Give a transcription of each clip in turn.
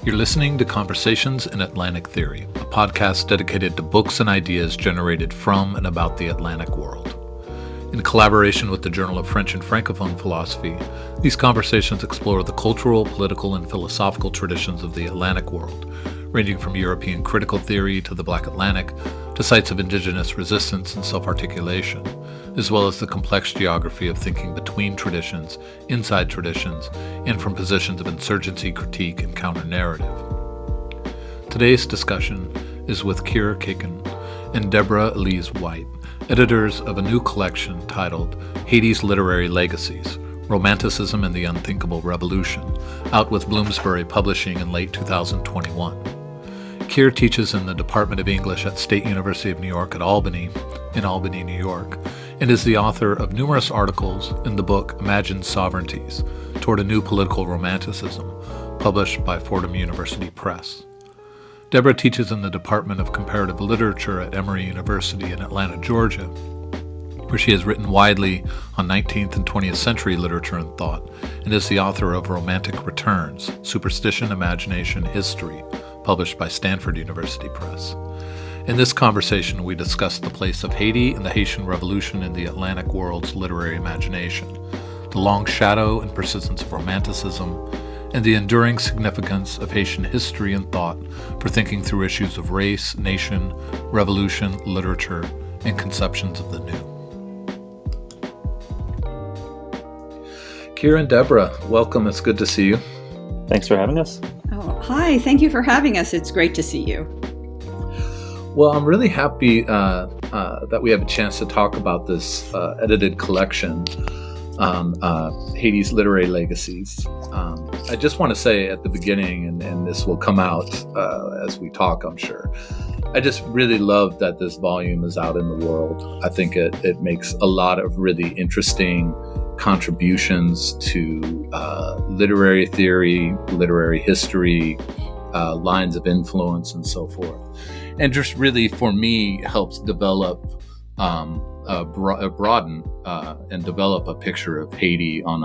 You're listening to Conversations in Atlantic Theory, a podcast dedicated to books and ideas generated from and about the Atlantic world. In collaboration with the Journal of French and Francophone Philosophy, these conversations explore the cultural, political, and philosophical traditions of the Atlantic world, ranging from European critical theory to the Black Atlantic to sites of indigenous resistance and self-articulation, as well as the complex geography of thinking between traditions, inside traditions, and from positions of insurgency, critique, and counter-narrative. Today's discussion is with Kuiken and Deborah Elise White, editors of a new collection titled Haiti's Literary Legacies, Romanticism and the Unthinkable Revolution, out with Bloomsbury Publishing in late 2021. Keir teaches in the Department of English at State University of New York at Albany, in Albany, New York, and is the author of numerous articles in the book Imagined Sovereignties, Toward a New Political Romanticism, published by Fordham University Press. Deborah teaches in the Department of Comparative Literature at Emory University in Atlanta, Georgia, where she has written widely on 19th and 20th century literature and thought, and is the author of Romantic Returns, Superstition, Imagination, History, published by Stanford University Press. In this conversation, we discuss the place of Haiti and the Haitian Revolution in the Atlantic world's literary imagination, the long shadow and persistence of Romanticism, and the enduring significance of Haitian history and thought for thinking through issues of race, nation, revolution, literature, and conceptions of the new. Keir and Deborah, welcome. It's good to see you. Thanks for having us. Oh, hi. Thank you for having us. It's great to see you. Well, I'm really happy that we have a chance to talk about this edited collection, Haiti's Literary Legacies. I just want to say at the beginning, and this will come out as we talk, I'm sure, I just really love that this volume is out in the world. I think it makes a lot of really interesting contributions to literary theory, literary history, lines of influence, and so forth. And just really, for me, helps develop, broaden and develop a picture of Haiti in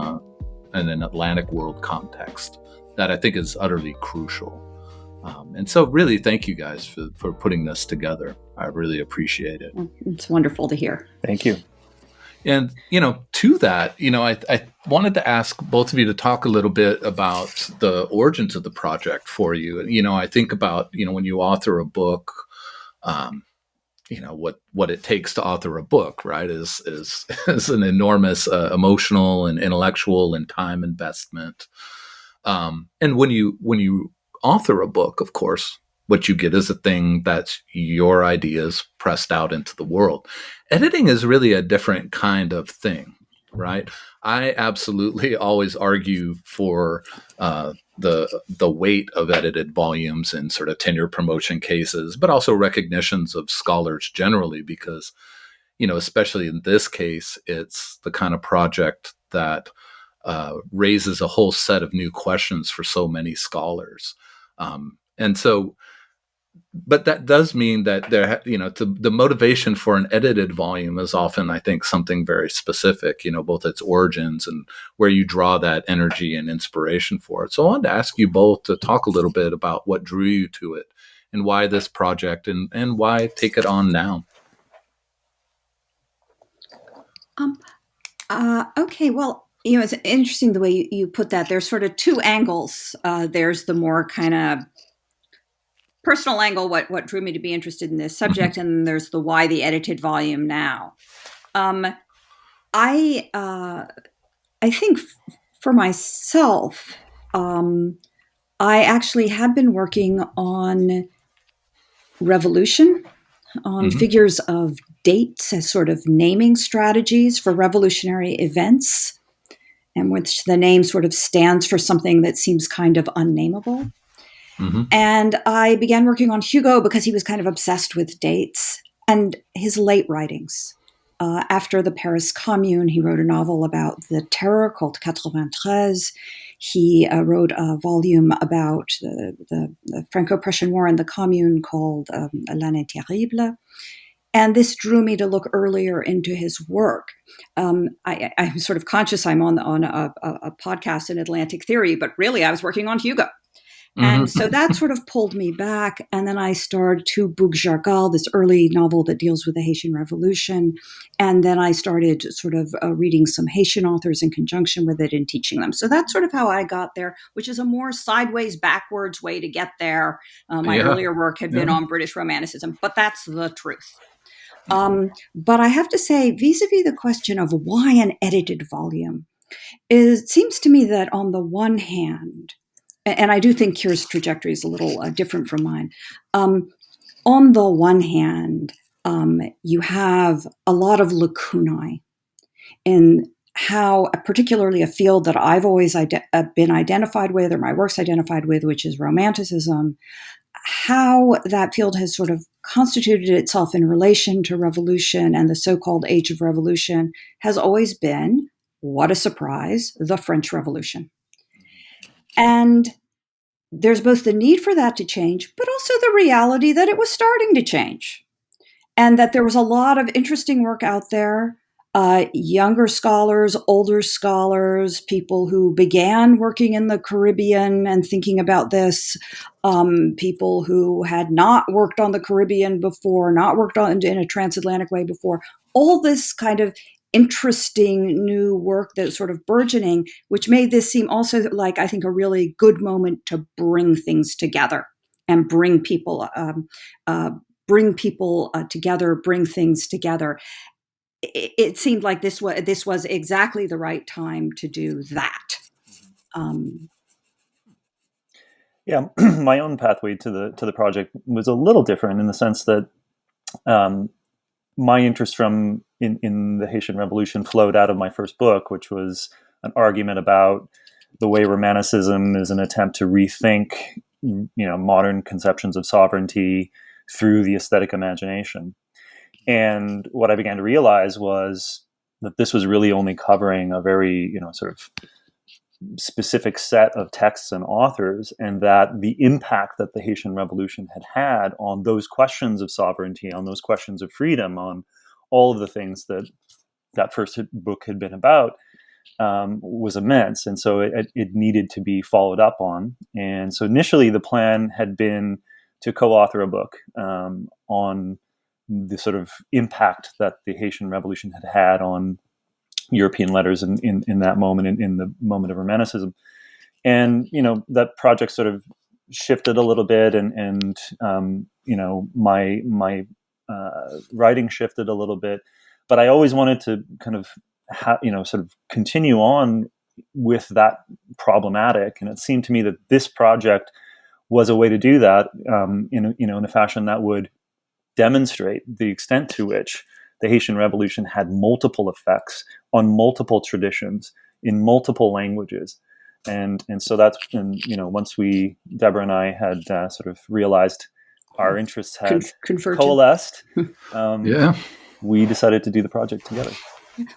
an Atlantic world context that I think is utterly crucial. And so really, thank you guys for putting this together. I really appreciate it. It's wonderful to hear. Thank you. And, to that, I wanted to ask both of you to talk a little bit about the origins of the project for you. I think about, when you author a book, what it takes to author a book, right, is an enormous emotional and intellectual and time investment. And when you author a book, of course, what you get is a thing that's your ideas pressed out into the world. Editing is really a different kind of thing, right? I absolutely always argue for the weight of edited volumes in sort of tenure promotion cases, but also recognitions of scholars generally, because, especially in this case, it's the kind of project that raises a whole set of new questions for so many scholars. But that does mean that the motivation for an edited volume is often, I think, something very specific, both its origins and where you draw that energy and inspiration for it. So I wanted to ask you both to talk a little bit about what drew you to it and why this project and why take it on now. Okay, well, it's interesting the way you put that. There's sort of two angles. There's the more kind of personal angle, what drew me to be interested in this subject, and then there's the why the edited volume now. I think for myself, I actually have been working on revolution, on figures of dates as sort of naming strategies for revolutionary events, in which the name sort of stands for something that seems kind of unnameable. And I began working on Hugo because he was kind of obsessed with dates and his late writings. After the Paris Commune, he wrote a novel about the terror called 93. He wrote a volume about the Franco-Prussian War and the Commune called L'année terrible. And this drew me to look earlier into his work. I'm sort of conscious I'm on a podcast in Atlantic Theory, but really I was working on Hugo. And so that sort of pulled me back. And then I started to Boug Jargal, this early novel that deals with the Haitian Revolution. And then I started sort of reading some Haitian authors in conjunction with it and teaching them. So that's sort of how I got there, which is a more sideways, backwards way to get there. My earlier work had been on British Romanticism, but that's the truth. But I have to say, vis-a-vis the question of why an edited volume, it seems to me that on the one hand, and I do think Kira's trajectory is a little different from mine. On the one hand, you have a lot of lacunae in how, particularly a field that I've always been identified with, or my work's identified with, which is Romanticism, how that field has sort of constituted itself in relation to revolution and the so-called Age of Revolution has always been, what a surprise, the French Revolution. And there's both the need for that to change, but also the reality that it was starting to change. And that there was a lot of interesting work out there, younger scholars, older scholars, people who began working in the Caribbean and thinking about this, people who had not worked on the Caribbean before, not worked on in a transatlantic way before, all this kind of interesting new work that's sort of burgeoning, which made this seem also like, I think, a really good moment to bring things together and bring people together, bring things together. It seemed like this was exactly the right time to do that. Yeah, my own pathway to the project was a little different in the sense that my interest in the Haitian Revolution flowed out of my first book, which was an argument about the way Romanticism is an attempt to rethink, modern conceptions of sovereignty through the aesthetic imagination. And what I began to realize was that this was really only covering a very, sort of specific set of texts and authors, and that the impact that the Haitian Revolution had on those questions of sovereignty, on those questions of freedom, on all of the things that first book had been about, was immense. And so it needed to be followed up on. And so initially the plan had been to co-author a book on the sort of impact that the Haitian Revolution had on European letters in that moment, in the moment of Romanticism. And, that project sort of shifted a little bit and my writing shifted a little bit, but I always wanted to kind of sort of continue on with that problematic. And it seemed to me that this project was a way to do that, in a fashion that would demonstrate the extent to which the Haitian Revolution had multiple effects on multiple traditions in multiple languages. And so that's when, once Deborah and I had sort of realized our interests had coalesced, we decided to do the project together.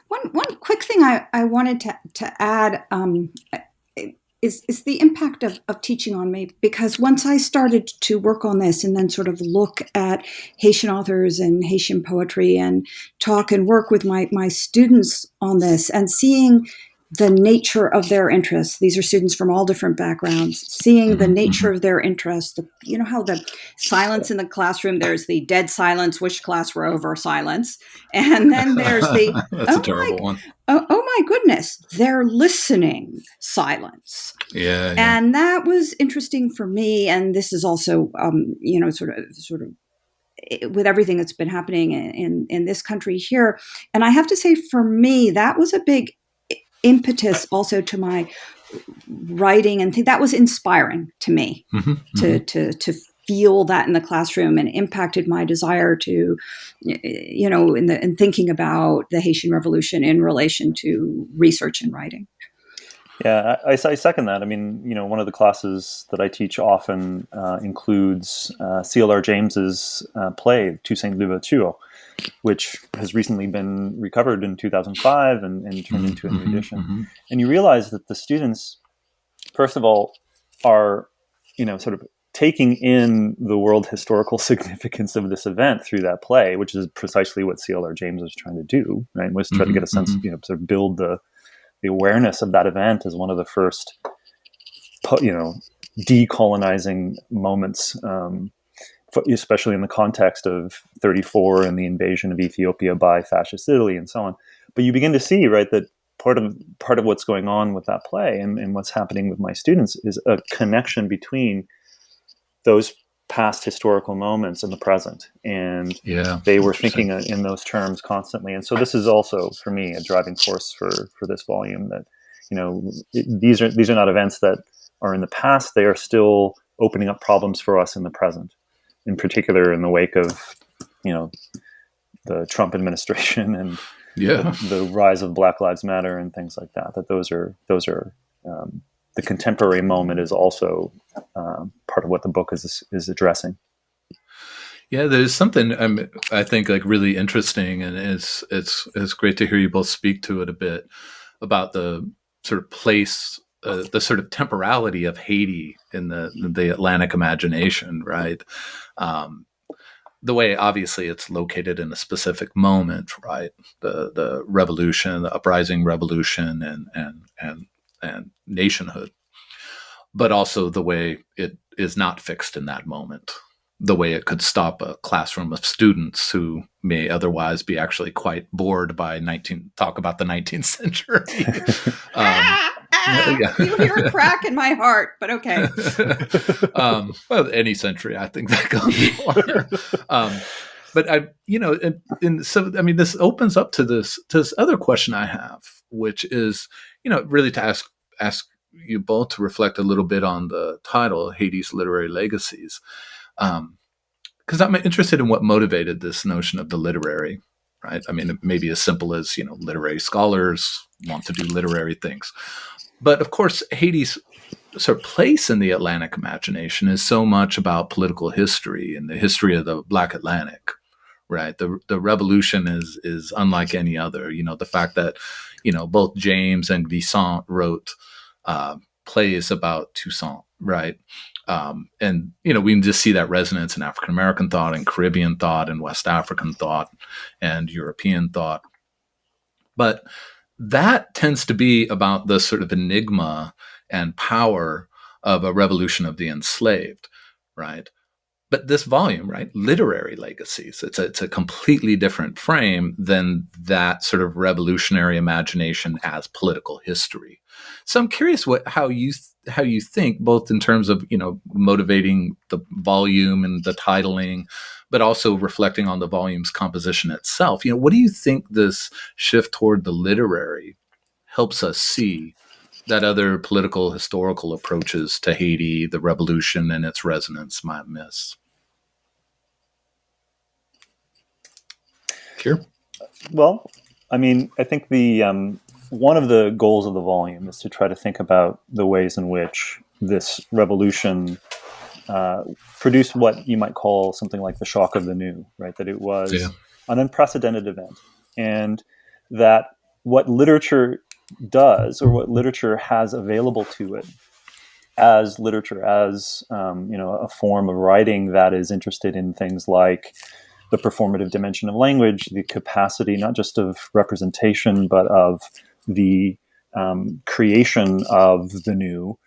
One quick thing I wanted to add is the impact of teaching on me, because once I started to work on this and then sort of look at Haitian authors and Haitian poetry and talk and work with my students on this and seeing the nature of their interests. These are students from all different backgrounds, seeing the nature of their interests, how the silence in the classroom, there's the dead silence, which class we're over silence. And then there's the, that's a terrible one. Oh my goodness, they're listening silence. Yeah. And that was interesting for me. And this is also, sort of with everything that's been happening in this country here. And I have to say, for me, that was a big impetus also to my writing, and that was inspiring to me to feel that in the classroom, and impacted my desire to, in thinking about the Haitian Revolution in relation to research and writing. Yeah, I second that. I mean, one of the classes that I teach often includes C.L.R. James's play Toussaint Louverture, which has recently been recovered in 2005 and turned into a new edition. And you realize that the students, first of all, are, sort of taking in the world historical significance of this event through that play, which is precisely what C.L.R. James was trying to do, right? Was try to get a sense, sort of build the awareness of that event as one of the first, decolonizing moments, especially in the context of 34 and the invasion of Ethiopia by fascist Italy and so on. But you begin to see, right, that part of what's going on with that play and what's happening with my students is a connection between those past historical moments in the present, and they were thinking in those terms constantly. And so this is also, for me, a driving force for this volume, that these are not events that are in the past. They are still opening up problems for us in the present, in particular in the wake of the Trump administration and the rise of Black Lives Matter and things like that. That those are the contemporary moment is also part of what the book is addressing. Yeah, there's something I think like really interesting, and it's great to hear you both speak to it a bit about the sort of place, the sort of temporality of Haiti in the Atlantic imagination, right? The way obviously it's located in a specific moment, right? The revolution, the uprising revolution, and nationhood, but also the way it is not fixed in that moment, the way it could stop a classroom of students who may otherwise be actually quite bored by talk about the 19th century. You hear a crack in my heart, but okay. Well, any century, I think that goes for. But so I mean, this opens up to this other question I have, which is, really to ask you both to reflect a little bit on the title, Haiti's Literary Legacies, because I'm interested in what motivated this notion of the literary, right? I mean, it may be as simple as, literary scholars want to do literary things. But of course, Haiti's sort of place in the Atlantic imagination is so much about political history and the history of the Black Atlantic, right? The revolution is unlike any other. The fact that, both James and Glissant wrote plays about Toussaint, right? And we can just see that resonance in African American thought and Caribbean thought and West African thought and European thought. But that tends to be about the sort of enigma and power of a revolution of the enslaved, right? But this volume, right, Literary Legacies, it's a completely different frame than that sort of revolutionary imagination as political history. So I'm curious how you think, both in terms of motivating the volume and the titling, but also reflecting on the volume's composition itself. What do you think this shift toward the literary helps us see that other political historical approaches to Haiti, the revolution, and its resonance might miss? Sure. Well, I mean, I think the one of the goals of the volume is to try to think about the ways in which this revolution produced what you might call something like the shock of the new, right? That it was an unprecedented event, and that what literature does, or what literature has available to it as literature, as a form of writing that is interested in things like the performative dimension of language, the capacity not just of representation, but of the creation of the new,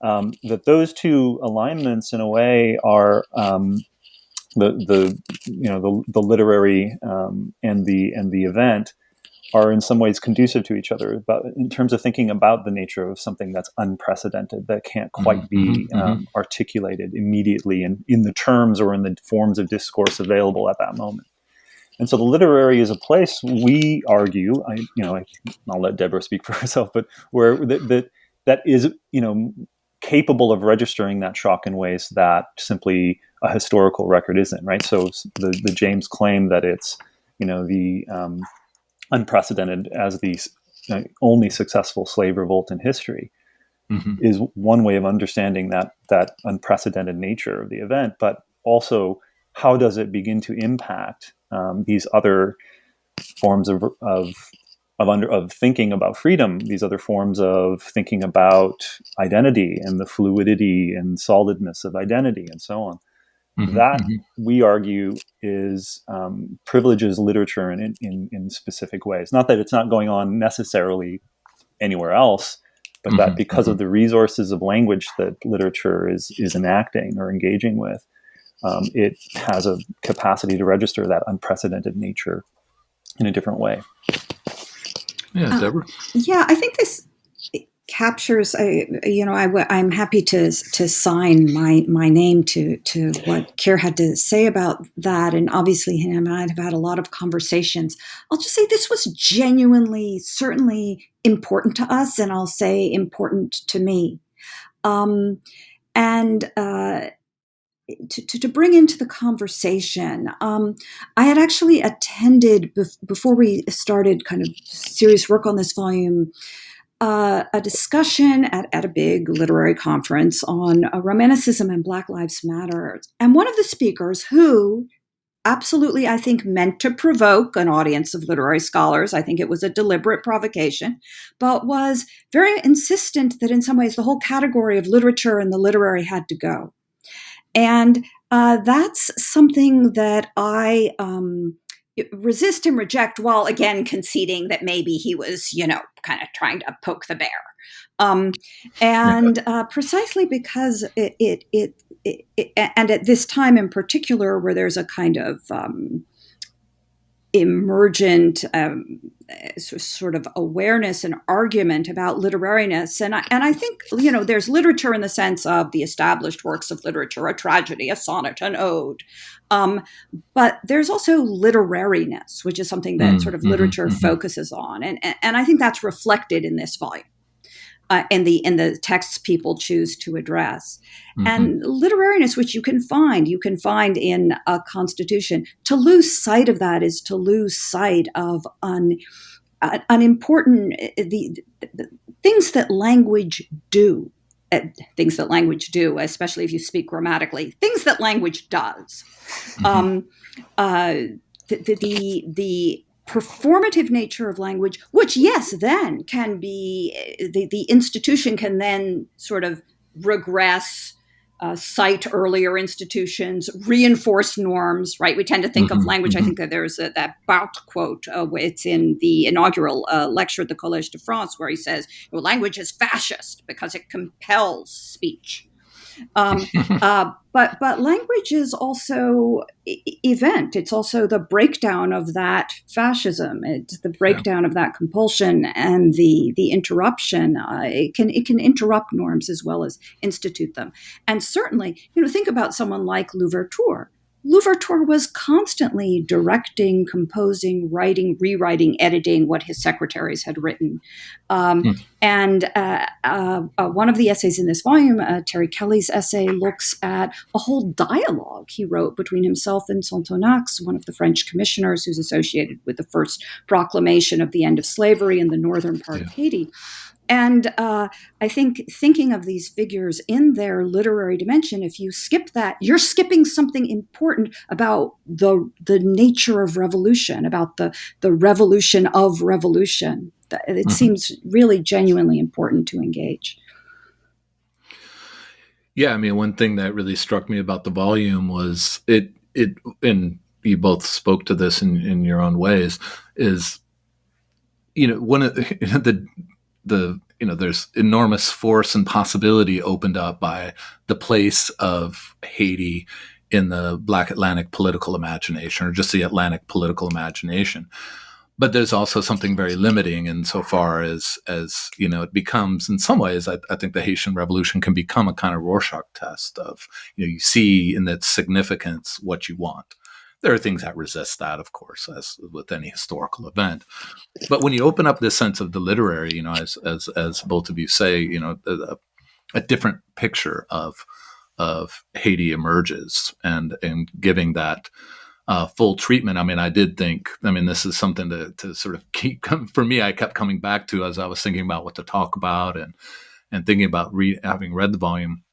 that those two alignments in a way are the literary and the event are in some ways conducive to each other, but in terms of thinking about the nature of something that's unprecedented, that can't quite be articulated immediately in the terms or in the forms of discourse available at that moment. And so the literary is a place, we argue, I'll let Deborah speak for herself, but where that is, capable of registering that shock in ways that simply a historical record isn't, right? So the James claim that it's, the unprecedented as the only successful slave revolt in history is one way of understanding that unprecedented nature of the event. But also, how does it begin to impact these other forms of thinking about freedom, these other forms of thinking about identity and the fluidity and solidness of identity and so on? That, we argue, is privileges literature in specific ways. Not that it's not going on necessarily anywhere else, but that because of the resources of language that literature is enacting or engaging with, it has a capacity to register that unprecedented nature in a different way. Yeah, Deborah? Yeah, I think this captures, I'm happy to sign my name to what Keir had to say about that. And obviously him and I have had a lot of conversations. I'll just say this was genuinely, certainly important to us, and I'll say important to me. To bring into the conversation, I had actually attended, before we started kind of serious work on this volume, a discussion at a big literary conference on Romanticism and Black Lives Matter. And one of the speakers, who absolutely, I think, meant to provoke an audience of literary scholars, I think it was a deliberate provocation, but was very insistent that in some ways the whole category of literature and the literary had to go. And that's something that I resist and reject, while again conceding that maybe he was, kind of trying to poke the bear. Precisely because it and at this time in particular, where there's a kind of emergent sort of awareness and argument about literariness. And I think, there's literature in the sense of the established works of literature, a tragedy, a sonnet, an ode. But there's also literariness, which is something that sort of literature focuses on. And I think that's reflected in this volume. In the texts people choose to address. And literariness, which you can find in a constitution. To lose sight of that is to lose sight of an important the things that language do. Things that language do, especially if you speak grammatically. Things that language does. The performative nature of language, which, yes, then can be, the institution can then sort of regress, cite earlier institutions, reinforce norms, right? We tend to think of language. I think that there's that Barthes quote. It's in the inaugural lecture at the Collège de France, where he says, language is fascist because it compels speech. But language is also event. It's also the breakdown of that fascism. It's the breakdown of that compulsion and the interruption. It can interrupt norms as well as institute them. And certainly, think about someone like Louverture. Louverture was constantly directing, composing, writing, rewriting, editing what his secretaries had written. And one of the essays in this volume, Terry Kelly's essay, looks at a whole dialogue he wrote between himself and Sonthonax, one of the French commissioners who's associated with the first proclamation of the end of slavery in the northern part of Haiti. And I think thinking of these figures in their literary dimension, if you skip that, you're skipping something important about the nature of revolution, about the revolution of revolution. It seems really genuinely important to engage. Yeah, I mean, one thing that really struck me about the volume was it, and you both spoke to this in your own ways, is, one of the there's enormous force and possibility opened up by the place of Haiti in the Black Atlantic political imagination, or just the Atlantic political imagination. But there's also something very limiting insofar as it becomes, in some ways, I think the Haitian Revolution can become a kind of Rorschach test of, you see in its significance what you want. There are things that resist that, of course, as with any historical event. But when you open up this sense of the literary, as both of you say, a different picture of Haiti emerges, and giving that full treatment. I mean, I did think, this is something to sort of keep, for me, I kept coming back to as I was thinking about what to talk about and thinking about having read the volume.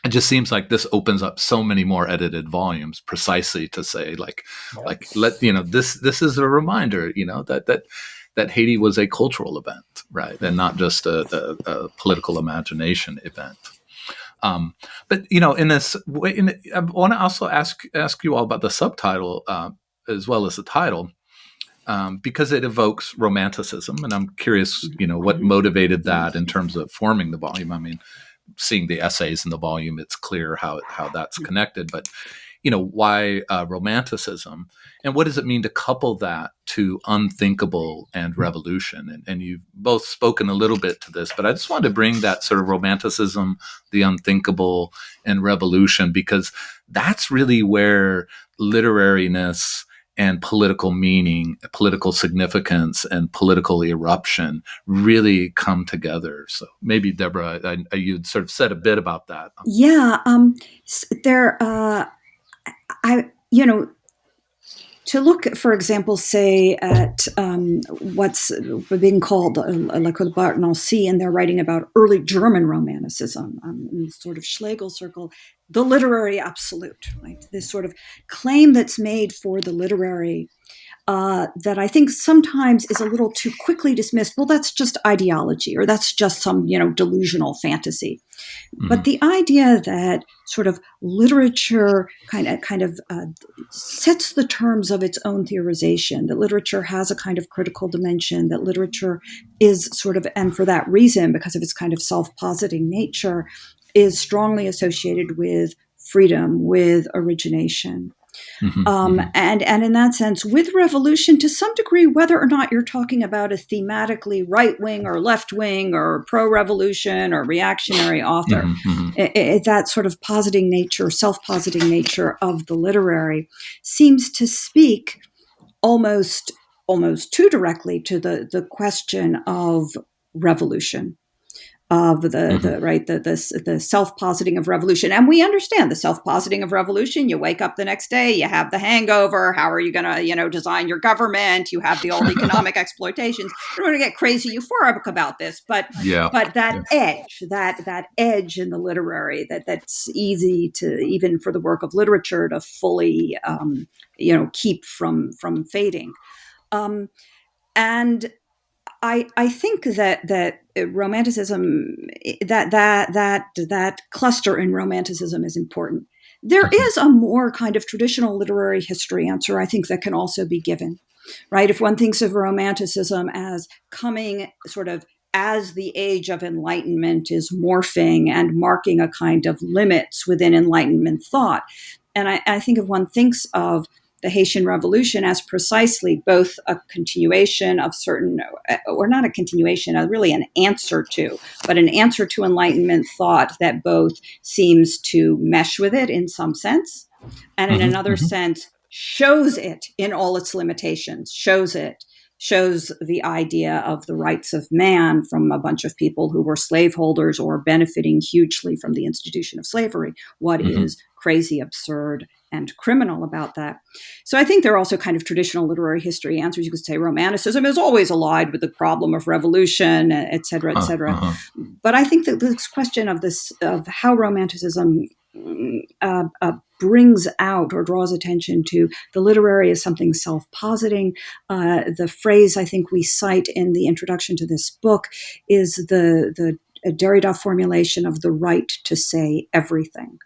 It just seems like this opens up so many more edited volumes, precisely to say, this is a reminder, that Haiti was a cultural event, right, and not just a political imagination event. But in this way, I want to also ask you all about the subtitle as well as the title. because it evokes romanticism, and I'm curious, what motivated that in terms of forming the volume. I mean, seeing the essays in the volume, it's clear how that's connected. But why romanticism, and what does it mean to couple that to unthinkable and revolution? And you've both spoken a little bit to this, but I just wanted to bring that sort of romanticism, the unthinkable, and revolution, because that's really where literariness and political meaning, political significance, and political eruption really come together. So maybe, Deborah, you'd sort of said a bit about that. Yeah, to look, for example, say at what's being called La Cour Nancy, and they're writing about early German Romanticism in the sort of Schlegel circle, the literary absolute, right? This sort of claim that's made for the literary that I think sometimes is a little too quickly dismissed. Well, that's just ideology, or that's just some, delusional fantasy. Mm-hmm. But the idea that sort of literature kind of sets the terms of its own theorization, that literature has a kind of critical dimension, that literature is sort of, and for that reason, because of its kind of self-positing nature, is strongly associated with freedom, with origination. Mm-hmm. And in that sense, with revolution, to some degree, whether or not you're talking about a thematically right-wing or left-wing or pro-revolution or reactionary author, that sort of positing nature, self-positing nature of the literary seems to speak almost too directly to the question of revolution, of the self-positing of revolution. And we understand the self-positing of revolution. You wake up the next day, you have the hangover. How are you going to, design your government? You have the old economic exploitations. We're going to get crazy euphoric about this, but that edge in the literary, that's easy to, even for the work of literature, to fully, keep from fading. And I think that romanticism, that cluster in romanticism is important. There is a more kind of traditional literary history answer, I think, that can also be given, right? If one thinks of romanticism as coming sort of as the age of Enlightenment is morphing and marking a kind of limits within Enlightenment thought. And I think if one thinks of the Haitian Revolution as precisely both a continuation of certain, or not a continuation, really an answer to, but an answer to Enlightenment thought that both seems to mesh with it in some sense, and in another sense shows it in all its limitations, shows the idea of the rights of man from a bunch of people who were slaveholders or benefiting hugely from the institution of slavery. What is crazy, absurd, and criminal about that? So I think there are also kind of traditional literary history answers. You could say romanticism is always allied with the problem of revolution, et cetera, et cetera. But I think that this question of how romanticism brings out or draws attention to the literary as something self-positing. The phrase I think we cite in the introduction to this book is the Derrida formulation of the right to say everything.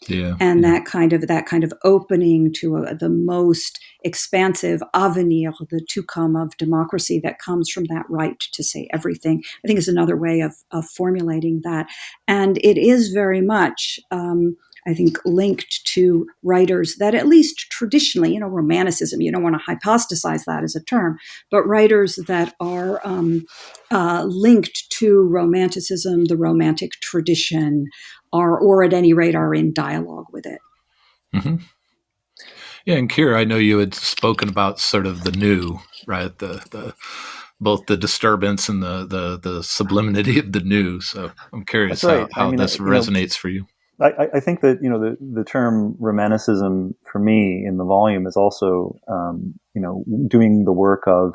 That kind of opening to the most expansive avenir, the to come of democracy that comes from that right to say everything, I think is another way of formulating that. And it is very much, I think, linked to writers that, at least traditionally, romanticism, you don't want to hypostasize that as a term, but writers that are linked to romanticism, the romantic tradition, or at any rate are in dialogue with it. Yeah, and Kira, I know you had spoken about sort of the new, right? The both the disturbance and the sublimity of the new. So I'm curious how this resonates for you. I think that the term romanticism for me in the volume is also doing the work of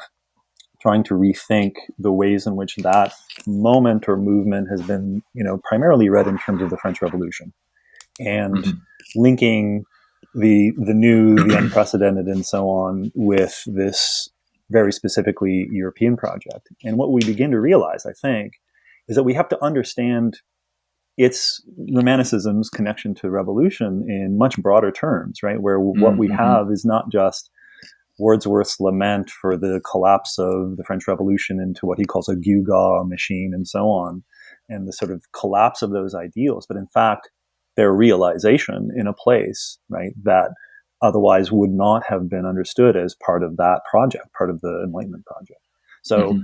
trying to rethink the ways in which that moment or movement has been primarily read in terms of the French Revolution, and linking the new, the unprecedented, and so on with this very specifically European project. And what we begin to realize, I think, is that we have to understand its romanticism's connection to revolution in much broader terms, right? Where what we have is not just Wordsworth's lament for the collapse of the French Revolution into what he calls a gewgaw machine and so on, and the sort of collapse of those ideals, but in fact, their realization in a place, right, that otherwise would not have been understood as part of that project, part of the Enlightenment project. So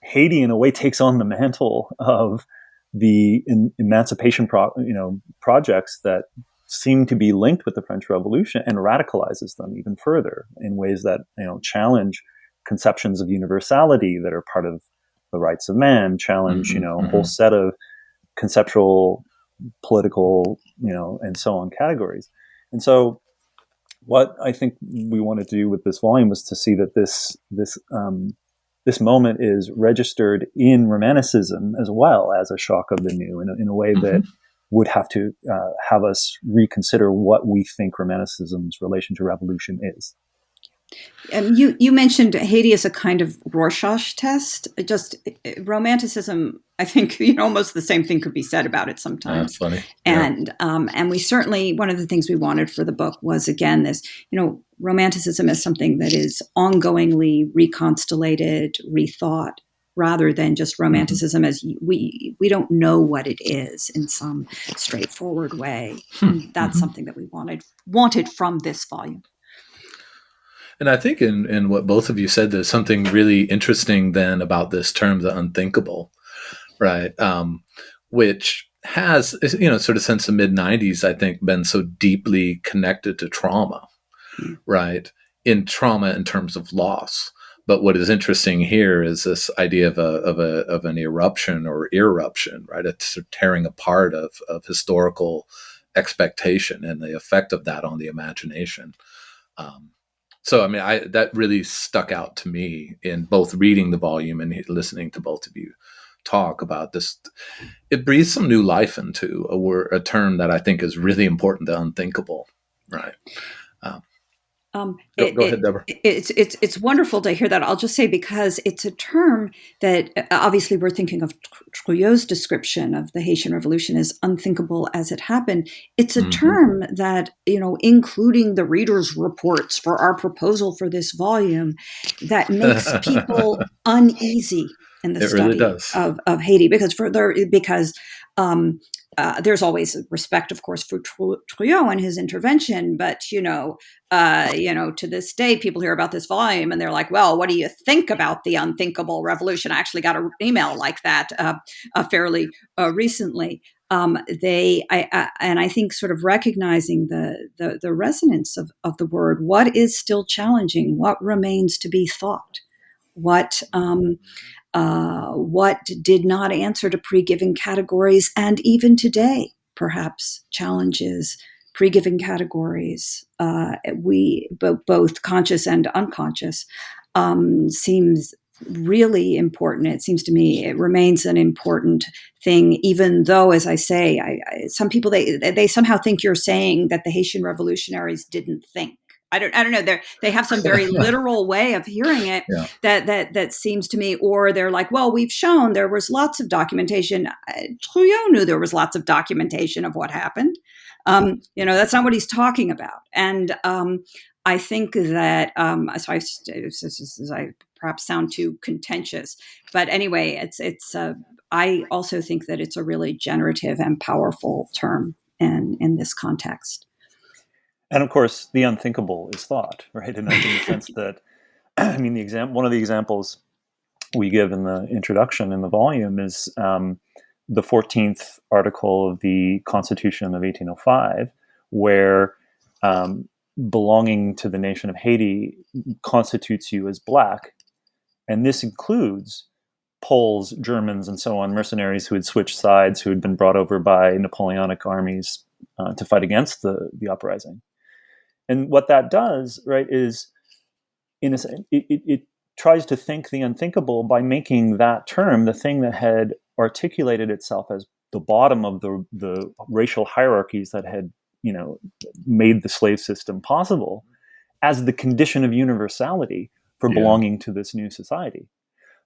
Haiti, in a way, takes on the mantle of the emancipation projects that seem to be linked with the French Revolution and radicalizes them even further in ways that challenge conceptions of universality that are part of the rights of man, challenge a whole set of conceptual, political, and so on categories. And so what I think we wanted to do with this volume was to see that this moment is registered in Romanticism as well as a shock of the new, in a way that would have to have us reconsider what we think Romanticism's relation to revolution is. You mentioned Haiti as a kind of Rorschach test. Just Romanticism, I think almost the same thing could be said about it sometimes. That's funny. And we certainly, one of the things we wanted for the book was, again, this, Romanticism as something that is ongoingly reconstellated, rethought, rather than just Romanticism as we don't know what it is in some straightforward way. And that's something that we wanted from this volume. And I think in what both of you said, there's something really interesting then about this term, the unthinkable, right? Which has, sort of since the mid-90s, I think, been so deeply connected to trauma, right? In trauma in terms of loss. But what is interesting here is this idea of an eruption or irruption, right? It's a tearing apart of historical expectation and the effect of that on the imagination. So, I mean, that really stuck out to me in both reading the volume and listening to both of you talk about this. It breathes some new life into a term that I think is really important, the unthinkable, right? Go ahead, Deborah. It's wonderful to hear that. I'll just say, because it's a term that obviously we're thinking of Trouillot's description of the Haitian Revolution as unthinkable as it happened. It's a term that, including the readers' reports for our proposal for this volume, that makes people uneasy in the study of Haiti, because there's always respect, of course, for Trouillot and his intervention, but to this day, people hear about this volume and they're like, "Well, what do you think about the unthinkable revolution?" I actually got an email like that fairly recently. I think sort of recognizing the resonance of the word, what is still challenging, what remains to be thought, what did not answer to pre-given categories, and even today, perhaps challenges pre-given categories. Both conscious and unconscious seems really important. It seems to me it remains an important thing, even though, as I say, some people they somehow think you're saying that the Haitian revolutionaries didn't think. I don't know. They have some very literal way of hearing it that seems to me, or they're like, well, we've shown there was lots of documentation. Trouillot knew there was lots of documentation of what happened. That's not what he's talking about. And I think that, I perhaps sound too contentious, but anyway, I also think that it's a really generative and powerful term in this context. And of course, the unthinkable is thought, right? And I think in the sense that, one of the examples we give in the introduction in the volume is the 14th article of the Constitution of 1805, where belonging to the nation of Haiti constitutes you as Black. And this includes Poles, Germans, and so on, mercenaries who had switched sides, who had been brought over by Napoleonic armies to fight against the uprising. And what that does, right, is it tries to think the unthinkable by making that term the thing that had articulated itself as the bottom of the racial hierarchies that had, made the slave system possible, as the condition of universality for belonging to this new society.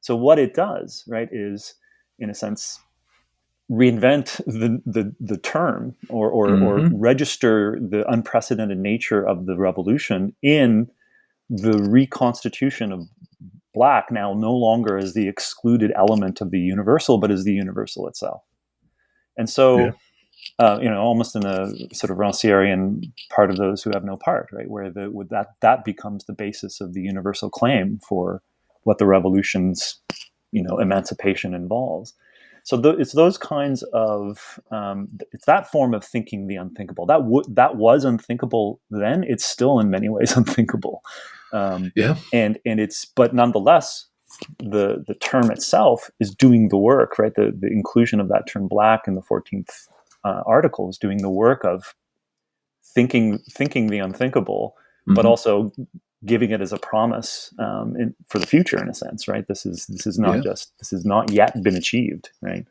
So what it does, right, is, in a sense, reinvent the term or register the unprecedented nature of the revolution in the reconstitution of Black now no longer as the excluded element of the universal, but as the universal itself. And so, almost in a sort of Rancierian part of those who have no part, right, where that becomes the basis of the universal claim for what the revolution's, emancipation involves. So it's those kinds of it's that form of thinking the unthinkable. That was unthinkable then. It's still in many ways unthinkable. And it's, but nonetheless, the term itself is doing the work, right? The inclusion of that term Black in the 14th article is doing the work of thinking the unthinkable, but also giving it as a promise for the future, in a sense, right? This is not this has not yet been achieved, right?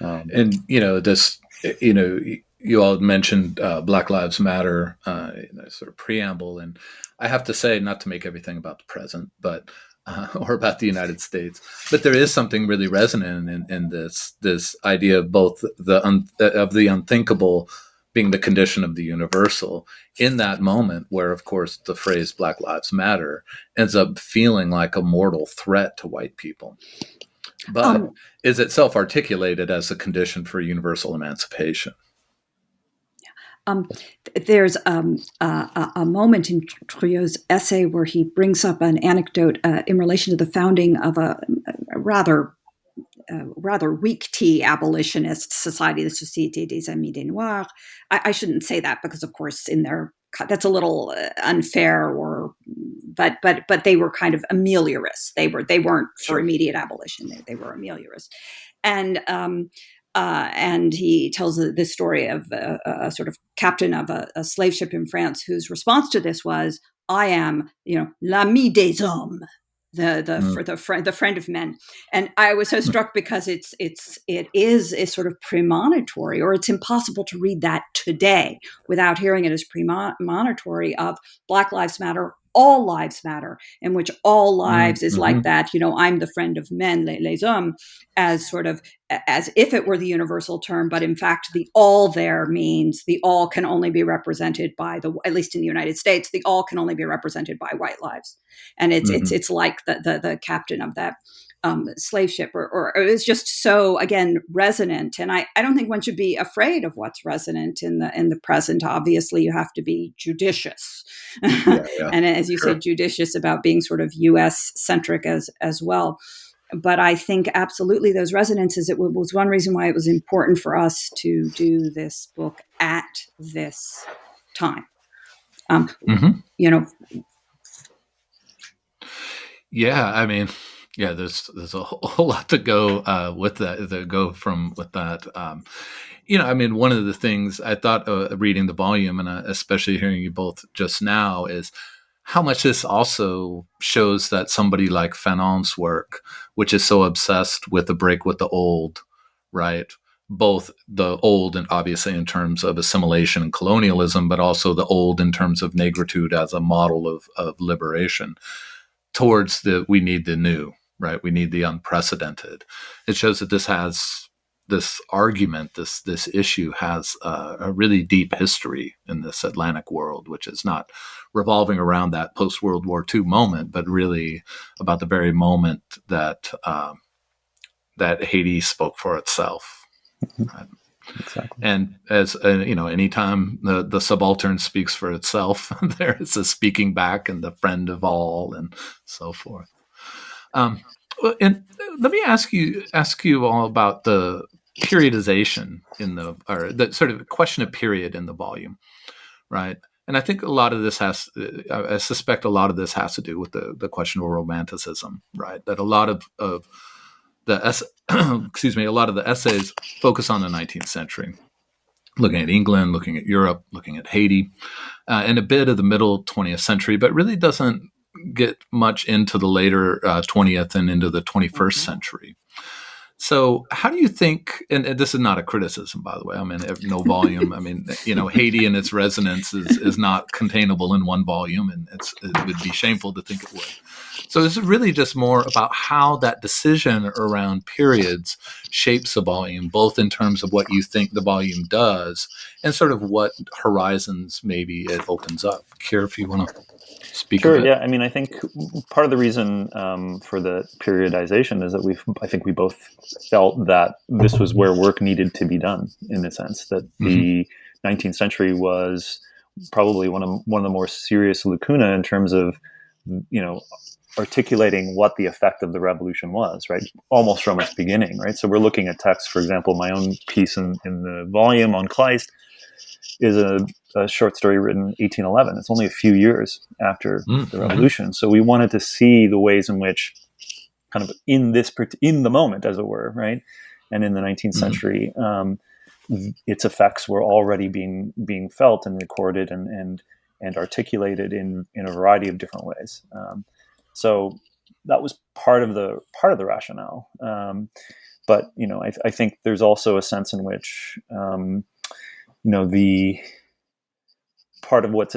And you all mentioned Black Lives Matter in a sort of preamble, and I have to say, not to make everything about the present, but or about the United States, but there is something really resonant in this idea of both of the unthinkable being the condition of the universal in that moment where, of course, the phrase Black Lives Matter ends up feeling like a mortal threat to white people, but is itself articulated as a condition for universal emancipation. There's a moment in Trouillot's essay where he brings up an anecdote in relation to the founding of a rather weak tea abolitionist society, the Société des Amis des Noirs. I shouldn't say that because, of course, that's a little unfair, but they were kind of ameliorists. They weren't for immediate abolition. They were ameliorists, and he tells the story of a sort of captain of a slave ship in France whose response to this was, "I am, l'ami des hommes." The friend of men. And I was so struck because it is a sort of premonitory, or it's impossible to read that today without hearing it as premonitory of Black Lives Matter, all lives matter, in which all lives is like that, I'm the friend of men, les hommes, as sort of as if it were the universal term, but in fact the all there means the all can only be represented by at least in the United States, the all can only be represented by white lives. And it's like the captain of that slave ship, or it was just so, again, resonant. And I don't think one should be afraid of what's resonant in the present. Obviously, you have to be judicious. And as you said, judicious about being sort of US centric as well. But I think absolutely those resonances, it was one reason why it was important for us to do this book at this time. Yeah, I mean, there's a whole lot to go with that. To go from with that, I mean, one of the things I thought reading the volume, and especially hearing you both just now, is how much this also shows that somebody like Fanon's work, which is so obsessed with the break with the old, right? Both the old, and obviously in terms of assimilation and colonialism, but also the old in terms of negritude as a model of liberation, towards we need the new, right? We need the unprecedented. It shows that this argument, this issue has a really deep history in this Atlantic world, which is not revolving around that post-World War II moment, but really about the very moment that Haiti spoke for itself. Right? Exactly. And as anytime the subaltern speaks for itself, there is a speaking back and the friend of all, and so forth. And let me ask you all about the periodization or the sort of question of period in the volume, right? And I think a lot of this I suspect a lot of this has to do with the question of romanticism, right? That a lot of the a lot of the essays focus on the 19th century, looking at England, looking at Europe, looking at Haiti, and a bit of the middle 20th century, but really doesn't get much into the later 20th and into the 21st century. So how do you think, and this is not a criticism, by the way, I mean, no volume, I mean, Haiti and its resonance is not containable in one volume, and it would be shameful to think it would. So this is really just more about how that decision around periods shapes the volume, both in terms of what you think the volume does and sort of what horizons maybe it opens up. Kier, if you want to speak a Sure. bit. Yeah. I mean, I think part of the reason for the periodization is that I think we both felt that this was where work needed to be done, in a sense that the 19th century was probably one of the more serious lacuna in terms of, articulating what the effect of the revolution was, right? Almost from its beginning, right? So we're looking at texts, for example, my own piece in the volume on Kleist is a short story written in 1811. It's only a few years after the revolution. So we wanted to see the ways in which kind of in the moment, as it were, right? And in the 19th century, its effects were already being felt and recorded and articulated in a variety of different ways. So that was part of the rationale. But I think there's also a sense in which the part of what's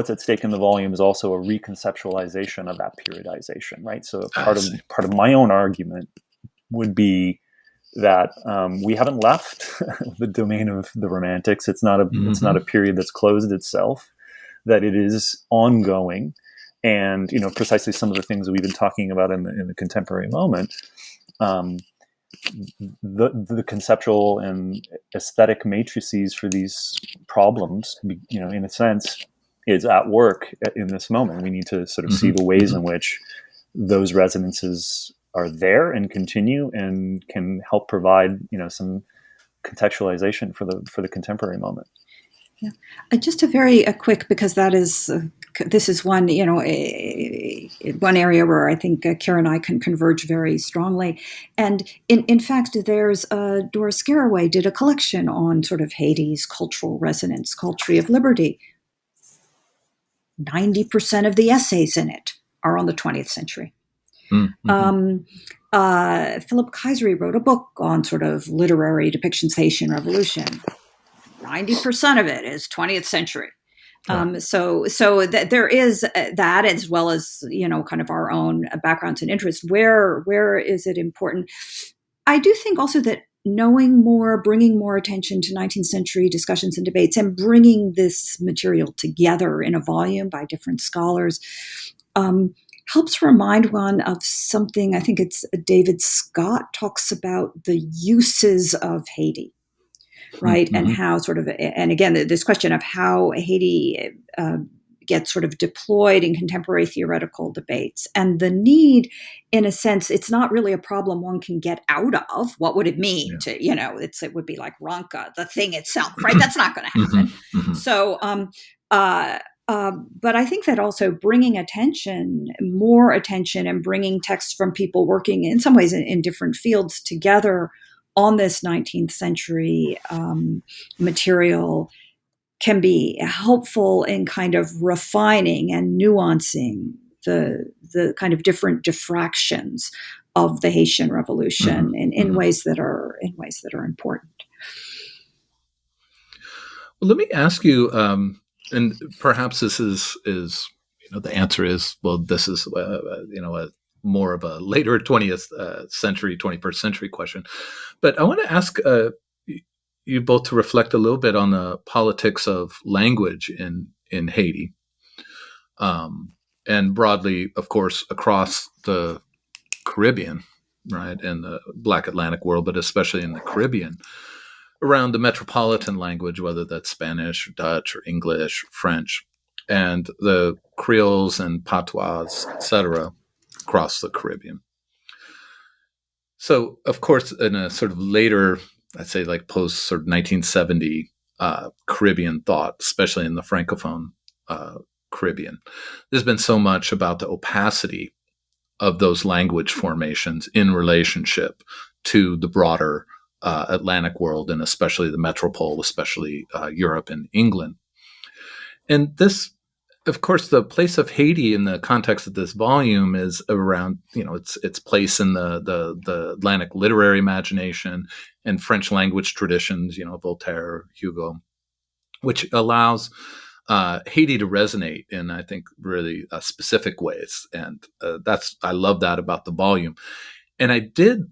at stake in the volume is also a reconceptualization of that periodization, right? So part of my own argument would be that we haven't left the domain of the Romantics. It's not a period that's closed itself. That it is ongoing. And precisely some of the things that we've been talking about in the contemporary moment, the conceptual and aesthetic matrices for these problems, in a sense, is at work in this moment. We need to sort of see the ways in which those resonances are there and continue and can help provide some contextualization for the contemporary moment. Yeah, just a very quick, because this is one one area where I think Kara and I can converge very strongly. And in fact, there's Doris Garraway did a collection on sort of Haiti's cultural resonance called Tree of Liberty. 90% of the essays in it are on the 20th century. Philip Kaisery wrote a book on sort of literary depictions Haitian Revolution. 90% of it is 20th century. So that there is that, as well as kind of our own backgrounds and interests. Where is it important? I do think also that knowing more, bringing more attention to 19th century discussions and debates, and bringing this material together in a volume by different scholars helps remind one of something. I think it's David Scott talks about the uses of Haiti. Right. And how sort of, and again, this question of how Haiti gets sort of deployed in contemporary theoretical debates, and the need, in a sense, it's not really a problem one can get out of. What would it mean to, it would be like Ronca, the thing itself, right? That's not going to happen. So, but I think that also bringing more attention, and bringing texts from people working in some ways in different fields together on this 19th century material can be helpful in kind of refining and nuancing the kind of different diffractions of the Haitian Revolution in ways that are important. Well, let me ask you, and perhaps this is the answer is, well, this is a more of a later 20th century, 21st century question. But I want to ask you both to reflect a little bit on the politics of language in Haiti, and broadly, of course, across the Caribbean, right, and the Black Atlantic world, but especially in the Caribbean, around the metropolitan language, whether that's Spanish, or Dutch, or English, or French, and the Creoles and Patois, et cetera, across the Caribbean. So, of course, in a sort of later, I'd say like post sort of 1970 Caribbean thought, especially in the Francophone Caribbean, there's been so much about the opacity of those language formations in relationship to the broader Atlantic world, and especially the metropole, especially Europe and England. And this, of course, the place of Haiti in the context of this volume is around, its place in the Atlantic literary imagination and French language traditions, Voltaire, Hugo, which allows Haiti to resonate in, I think, really specific ways. And I love that about the volume. And I did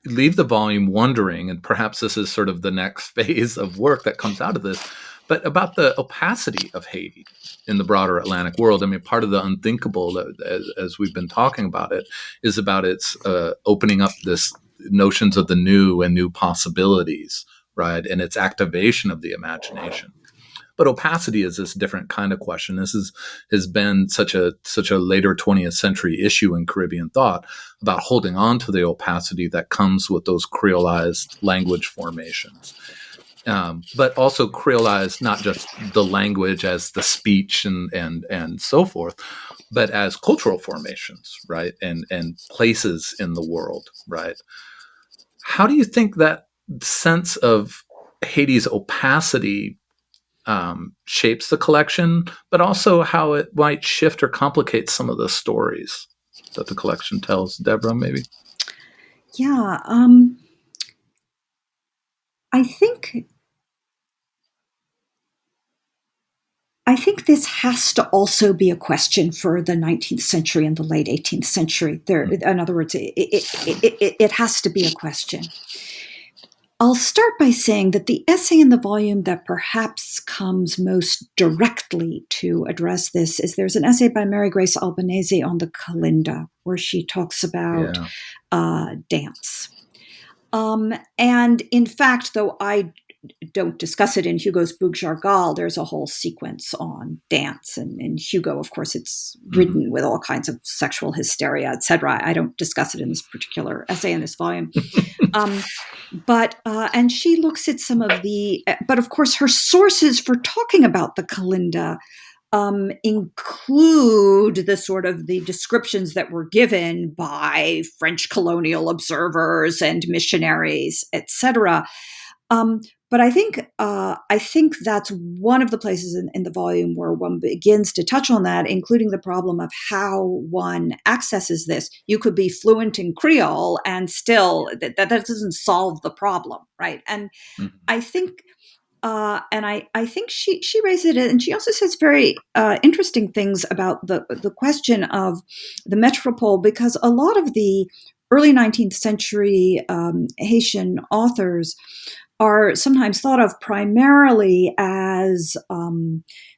leave the volume wondering, and perhaps this is sort of the next phase of work that comes out of this, but about the opacity of Haiti in the broader Atlantic world. I mean, part of the unthinkable, as we've been talking about it, is about its opening up this notions of the new and new possibilities, right? And its activation of the imagination. But opacity is this different kind of question. Has been such a later 20th century issue in Caribbean thought about holding on to the opacity that comes with those creolized language formations. But also creolize not just the language as the speech and so forth, but as cultural formations, right? And places in the world, right? How do you think that sense of Haiti's opacity shapes the collection, but also how it might shift or complicate some of the stories that the collection tells? Deborah, maybe? Yeah, I think this has to also be a question for the 19th century and the late 18th century. In other words, it has to be a question. I'll start by saying that the essay in the volume that perhaps comes most directly to address this is there's an essay by Mary Grace Albanese on the kalinda, where she talks about dance. And in fact, though I don't discuss it in Hugo's Boug Jargal, there's a whole sequence on dance. And in Hugo, of course, it's ridden with all kinds of sexual hysteria, etc. I don't discuss it in this particular essay in this volume. And she looks at some of but of course, her sources for talking about the kalinda include the sort of the descriptions that were given by French colonial observers and missionaries, etc. But I think that's one of the places in the volume where one begins to touch on that, including the problem of how one accesses this. You could be fluent in Creole and still that doesn't solve the problem, right? And I think. I think she raised it, and she also says very interesting things about the question of the metropole, because a lot of the early 19th century Haitian authors are sometimes thought of primarily as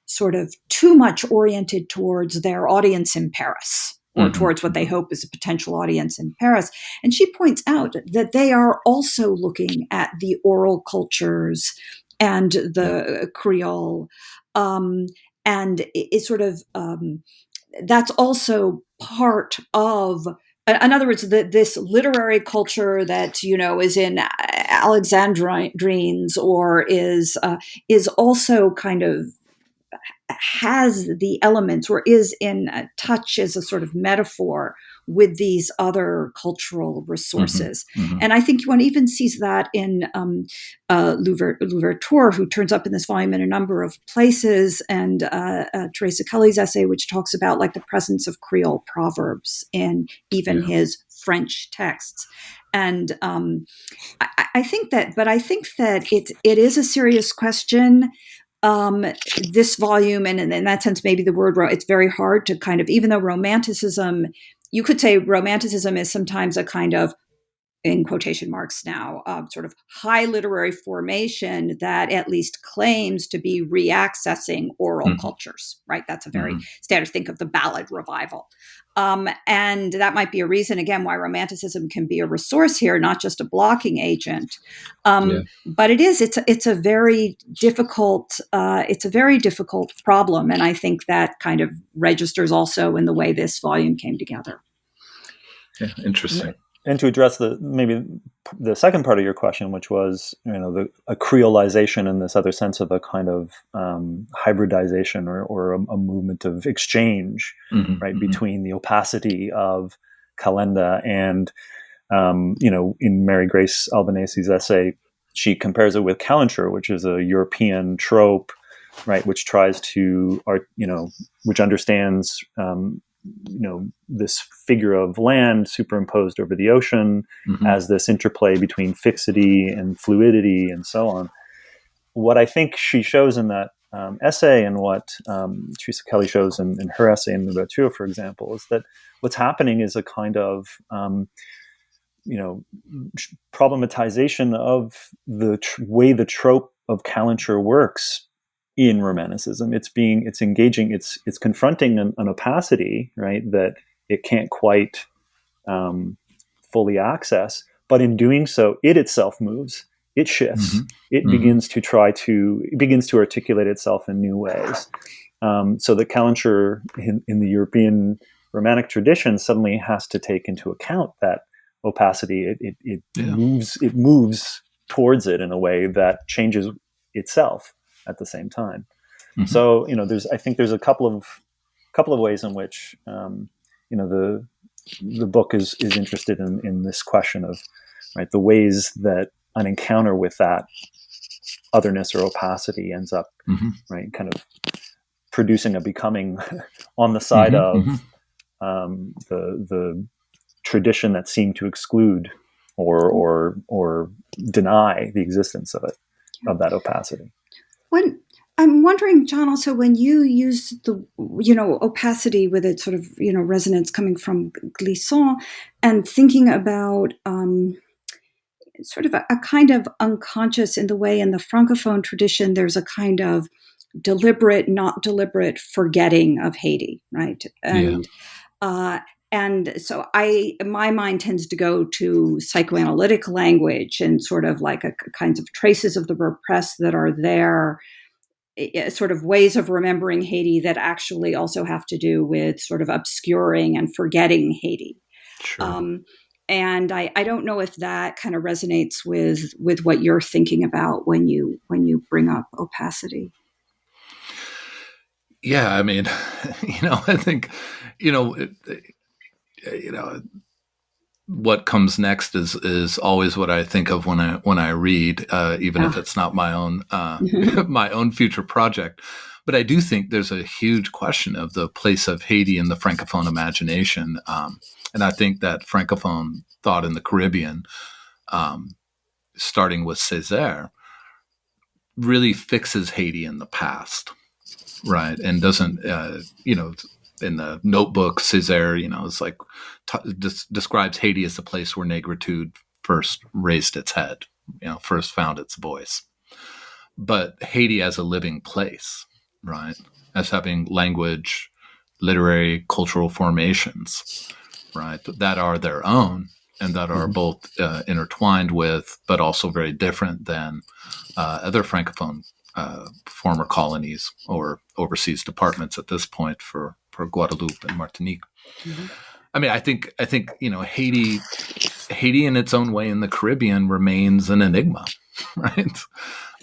sort of too much oriented towards their audience in Paris, or towards what they hope is a potential audience in Paris. And she points out that they are also looking at the oral cultures and the Creole. And it's sort of, that's also part of, in other words, this literary culture that, is in Alexandrines or is also kind of has the elements or is in touch as a sort of metaphor with these other cultural resources. And I think one even sees that in Louverture, who turns up in this volume in a number of places, and Teresa Kelly's essay, which talks about like the presence of Creole proverbs in even his French texts. And I think that it is a serious question. This volume, and in that sense, maybe the word, it's very hard to kind of, even though romanticism, you could say romanticism is sometimes a kind of, in quotation marks now, sort of high literary formation that at least claims to be reaccessing oral cultures, right? That's a very standard. Think of the ballad revival. And that might be a reason, again, why romanticism can be a resource here, not just a blocking agent. But it's a very difficult problem. And I think that kind of registers also in the way this volume came together. Yeah, interesting. And to address maybe the second part of your question, which was a creolization in this other sense of a kind of hybridization or a movement of exchange, right, between the opacity of Calenda and in Mary Grace Albanese's essay, she compares it with calenture, which is a European trope, right, which tries to which understands this figure of land superimposed over the ocean as this interplay between fixity and fluidity and so on. What I think she shows in that essay and what Teresa Kelly shows in her essay in L'Ouverture, for example, is that what's happening is a kind of problematization of the way the trope of calenture works in Romanticism. It's engaging, it's confronting an opacity, right, that it can't quite fully access. But in doing so, it itself moves, it shifts, it begins to articulate itself in new ways. So the calenture in the European Romantic tradition suddenly has to take into account that opacity. It moves towards it in a way that changes itself at the same time. So I think there's a couple of ways in which the book is interested in this question of, right, the ways that an encounter with that otherness or opacity ends up right, kind of producing a becoming on the side of the tradition that seemed to exclude or deny the existence of it, of that opacity. When I'm wondering, John, also when you used the opacity with its sort of resonance coming from Glissant, and thinking about sort of a kind of unconscious, in the way in the Francophone tradition there's a kind of deliberate, not deliberate forgetting of Haiti, right? And so my mind tends to go to psychoanalytic language and sort of like kinds of traces of the repressed that are there, sort of ways of remembering Haiti that actually also have to do with sort of obscuring and forgetting Haiti. Sure. And I don't know if that kind of resonates with what you're thinking about when you bring up opacity. Yeah, I mean, I think, what comes next is always what I think of when I read, even if it's not my own my own future project. But I do think there's a huge question of the place of Haiti in the Francophone imagination, and I think that Francophone thought in the Caribbean, starting with Césaire, really fixes Haiti in the past, right, and doesn't in the Notebook, Césaire, it's like describes Haiti as the place where negritude first raised its head, first found its voice. But Haiti as a living place, right, as having language, literary, cultural formations, right, that are their own and that are both intertwined with, but also very different than other Francophone former colonies or overseas departments at this point for Guadeloupe and Martinique. I mean, I think Haiti in its own way in the Caribbean remains an enigma, right?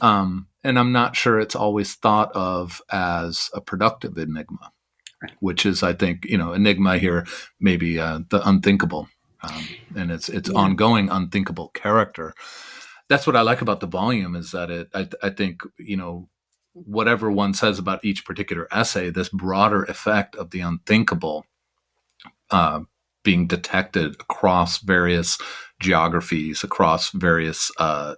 And I'm not sure it's always thought of as a productive enigma, which is, I think, enigma here, maybe the unthinkable, and its ongoing unthinkable character. That's what I like about the volume, is that I think, whatever one says about each particular essay, this broader effect of the unthinkable being detected across various geographies, across various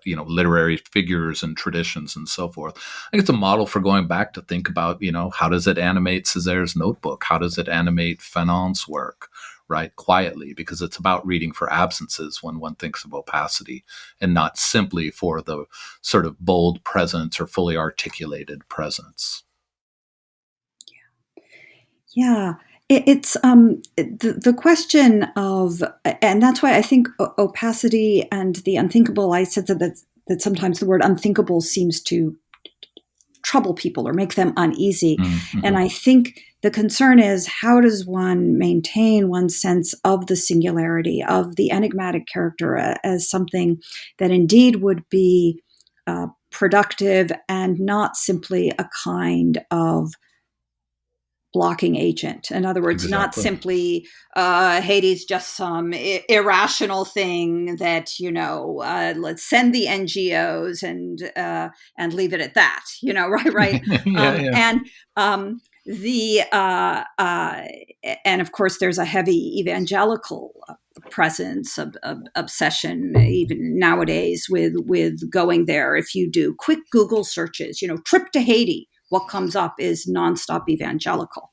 literary figures and traditions and so forth. I think it's a model for going back to think about, how does it animate Césaire's Notebook? How does it animate Fanon's work? Right, quietly, because it's about reading for absences when one thinks of opacity, and not simply for the sort of bold presence or fully articulated presence. Yeah. It's the question of, and that's why I think opacity and the unthinkable, I said that sometimes the word unthinkable seems to trouble people or make them uneasy. And I think the concern is, how does one maintain one's sense of the singularity, of the enigmatic character, as something that indeed would be productive and not simply a kind of blocking agent. In other words, not simply Haiti's just some irrational thing that, let's send the NGOs and leave it at that, right. And of course there's a heavy evangelical presence of obsession even nowadays with going there. If you do quick Google searches, trip to Haiti, what comes up is nonstop evangelical.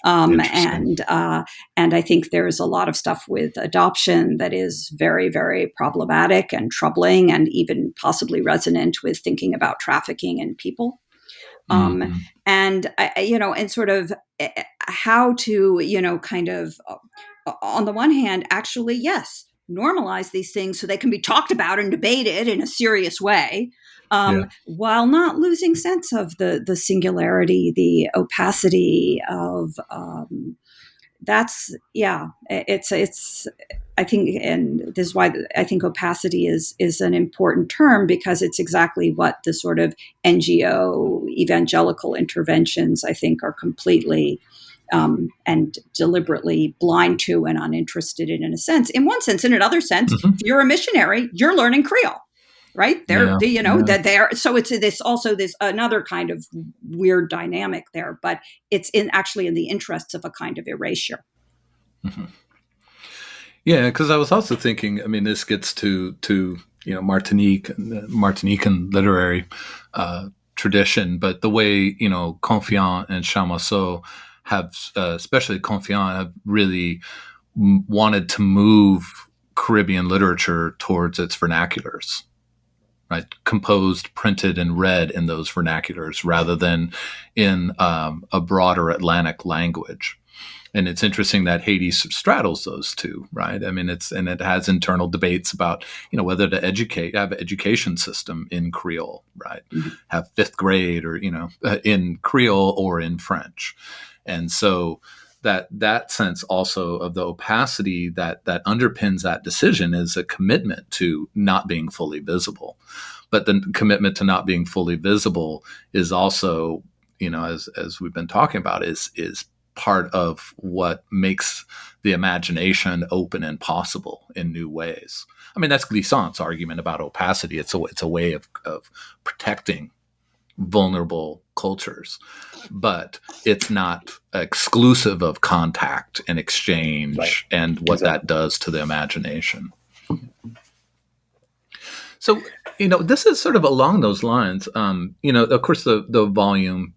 Interesting. And I think there's a lot of stuff with adoption that is very, very problematic and troubling, and even possibly resonant with thinking about trafficking in people. Mm-hmm. And and sort of how to, kind of, on the one hand, actually, yes, normalize these things so they can be talked about and debated in a serious way, Yeah. while not losing sense of the singularity, the opacity of, it's I think, and this is why I think opacity is an important term, because it's exactly what the sort of NGO evangelical interventions, I think, are completely and deliberately blind to and uninterested in a sense. In one sense, in another sense, Mm-hmm. if you're a missionary, you're learning Creole. Right there, Yeah. that they're, so it's this also this another kind of weird dynamic there, but it's actually in the interests of a kind of erasure. Mm-hmm. Yeah, because I was also thinking, I mean, this gets to Martinican literary tradition, but the way Confiant and Chamoiseau have, especially Confiant, have really wanted to move Caribbean literature towards its vernaculars, right? Composed, printed, and read in those vernaculars rather than in a broader Atlantic language. And it's interesting that Haiti straddles those two, right? I mean, it has internal debates about, whether to have an education system in Creole, right? Mm-hmm. Have fifth grade or, in Creole or in French. And so that sense also of the opacity that underpins that decision is a commitment to not being fully visible. But the commitment to not being fully visible is also, as we've been talking about, is part of what makes the imagination open and possible in new ways. I mean, that's Glissant's argument about opacity. It's a way of protecting vulnerable cultures, but it's not exclusive of contact and exchange, Right. and what Exactly. that does to the imagination. So, this is sort of along those lines. Of course, the volume,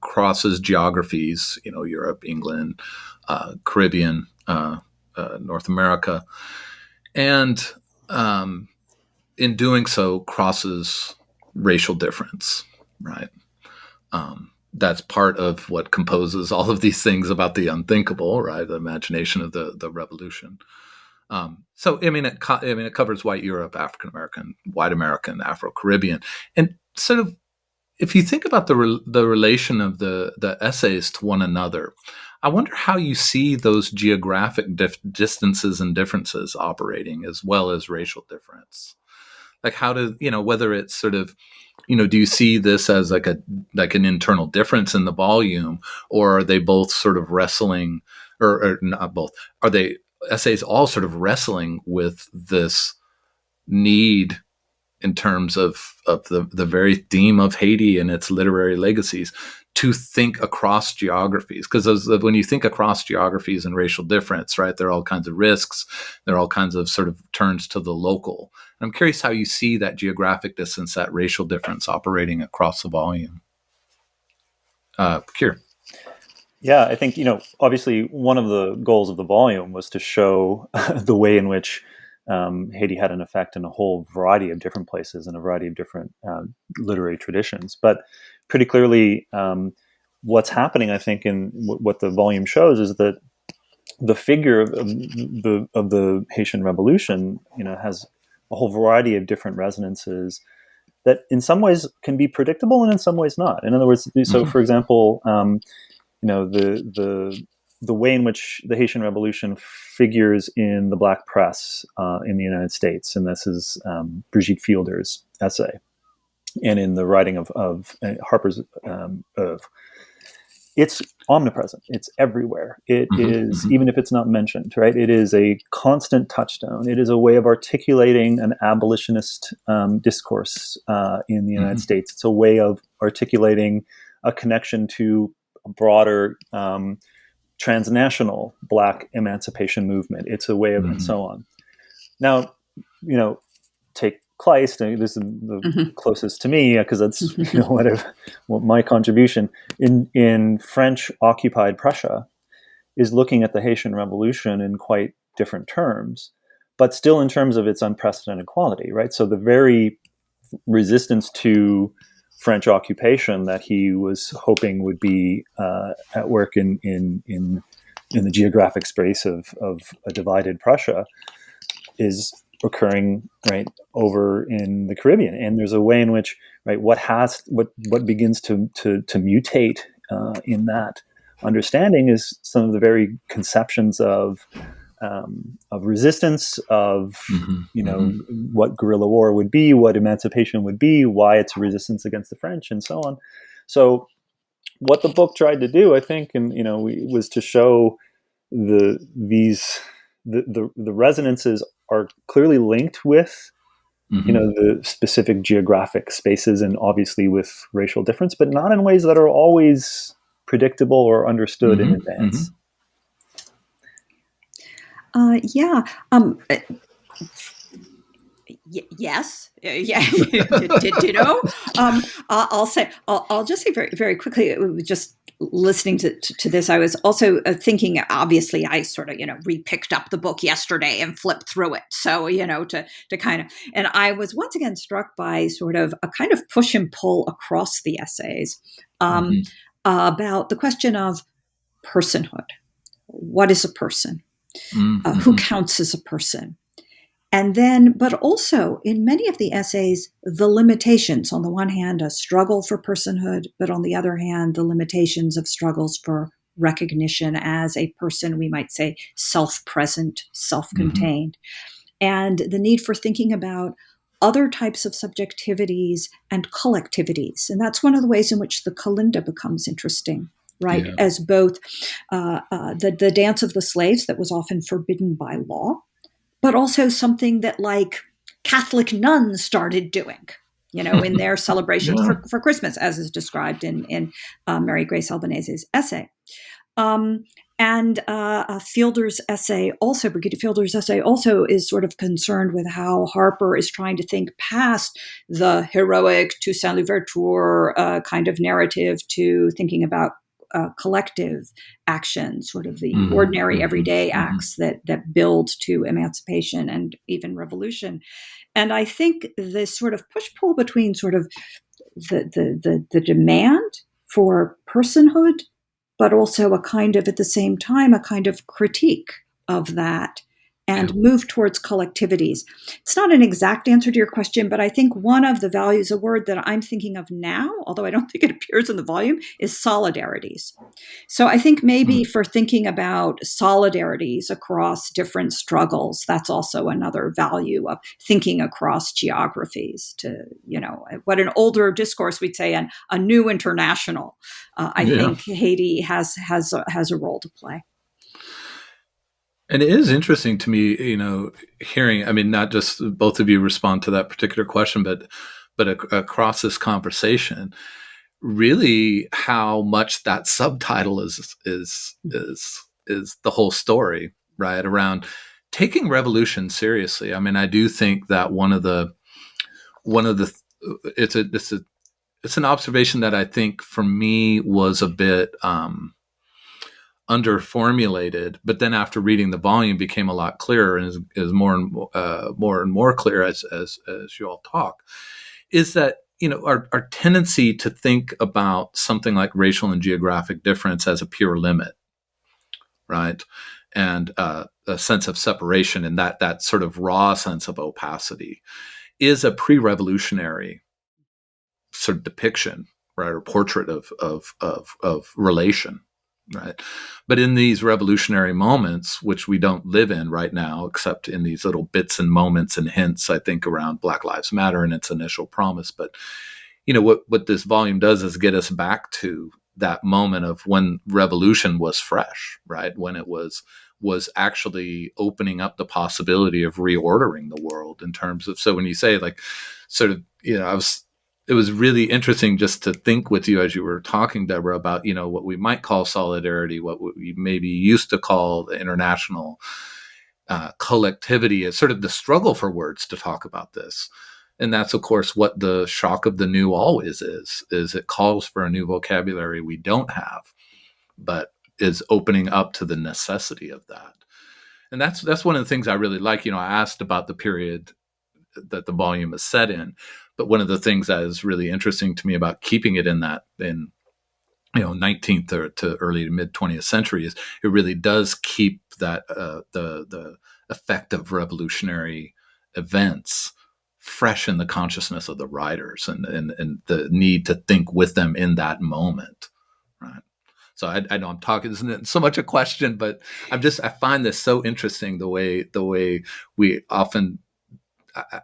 crosses geographies. Europe, England, Caribbean, North America, and in doing so, crosses racial difference. Right. That's part of what composes all of these things about the unthinkable. Right. The imagination of the revolution. So it covers white Europe, African American, white American, Afro Caribbean, and sort of, if you think about the relation of the essays to one another, I wonder how you see those geographic distances and differences operating, as well as racial difference. Like, how do whether it's sort of, do you see this as like an internal difference in the volume, or are they both sort of wrestling, or not both? Are they essays all sort of wrestling with this need in terms of the very theme of Haiti and its literary legacies to think across geographies? Because when you think across geographies and racial difference, right, there are all kinds of risks. There are all kinds of sort of turns to the local. And I'm curious how you see that geographic distance, that racial difference operating across the volume. Kier. Yeah, I think, obviously one of the goals of the volume was to show the way in which Haiti had an effect in a whole variety of different places and a variety of different literary traditions. But pretty clearly, what's happening, I think, in what the volume shows is that the figure of the Haitian Revolution, has a whole variety of different resonances that in some ways can be predictable and in some ways not. In other words, so for example, the way in which the Haitian Revolution figures in the Black press in the United States, and this is Brigitte Fielder's essay, and in the writing of Harper's of, it's omnipresent. It's everywhere. It is, even if it's not mentioned, right? It is a constant touchstone. It is a way of articulating an abolitionist discourse in the United States. It's a way of articulating a connection to a broader transnational Black emancipation movement. It's a way of, and so on. Now, take Kleist, this is the closest to me because that's what my contribution in French occupied Prussia is looking at the Haitian Revolution in quite different terms, but still in terms of its unprecedented quality, right? So the very resistance to French occupation that he was hoping would be at work in the geographic space of a divided Prussia is occurring right over in the Caribbean, and there's a way in which what begins to mutate in that understanding is some of the very conceptions of resistance, of what guerrilla war would be, what emancipation would be, why it's a resistance against the French, and so on. So, what the book tried to do, I think, and was to show the resonances are clearly linked with the specific geographic spaces, and obviously with racial difference, but not in ways that are always predictable or understood in advance. Yeah. Yes. Yeah. Ditto. I'll just say very, very quickly, just listening to this, I was also thinking, obviously, I sort of, re-picked up the book yesterday and flipped through it. So, to kind of, and I was once again struck by sort of a kind of push and pull across the essays about the question of personhood. What is a person? Who counts as a person? And then, but also in many of the essays, the limitations. On the one hand, a struggle for personhood, but on the other hand, the limitations of struggles for recognition as a person, we might say self-present, self-contained, and the need for thinking about other types of subjectivities and collectivities. And that's one of the ways in which the Kalinda becomes interesting, right? Yeah. As both the dance of the slaves that was often forbidden by law, but also something that like Catholic nuns started doing, in their celebrations for Christmas, as is described in Mary Grace Albanese's essay. And Fielder's essay also, Brigitte Fielder's essay also is sort of concerned with how Harper is trying to think past the heroic Toussaint Louverture kind of narrative to thinking about collective action, sort of the ordinary everyday acts that build to emancipation and even revolution. And I think this sort of push-pull between sort of the demand for personhood, but also a kind of, at the same time, a kind of critique of that and move towards collectivities. It's not an exact answer to your question, but I think one of the values, a word that I'm thinking of now, although I don't think it appears in the volume, is solidarities. So I think maybe for thinking about solidarities across different struggles, that's also another value of thinking across geographies to, what an older discourse we'd say, a new international. I think Haiti has a role to play. And it is interesting to me, hearing, not just both of you respond to that particular question, but across this conversation, really how much that subtitle is the whole story, right? Around taking revolution seriously. I do think that it's an observation that I think for me was a bit, underformulated, but then after reading the volume became a lot clearer and is more and more clear as you all talk, is that our tendency to think about something like racial and geographic difference as a pure limit, right, and a sense of separation, and that sort of raw sense of opacity is a pre-revolutionary sort of depiction, right, or portrait of relation. Right. But in these revolutionary moments, which we don't live in right now, except in these little bits and moments and hints, I think, around Black Lives Matter and its initial promise. But, what this volume does is get us back to that moment of when revolution was fresh, right? When it was actually opening up the possibility of reordering the world in terms of, so when you say like, sort of, it was really interesting just to think with you as you were talking, Deborah, about, what we might call solidarity, what we maybe used to call the international collectivity, as sort of the struggle for words to talk about this. And that's, of course, what the shock of the new always is it calls for a new vocabulary we don't have, but is opening up to the necessity of that. And that's one of the things I really like. I asked about the period that the volume is set in, but one of the things that is really interesting to me about keeping it in 19th or to early to mid 20th century is it really does keep that the effect of revolutionary events fresh in the consciousness of the writers and the need to think with them in that moment, right? So I know I'm talking, isn't so much a question, but I find this so interesting, the way we often,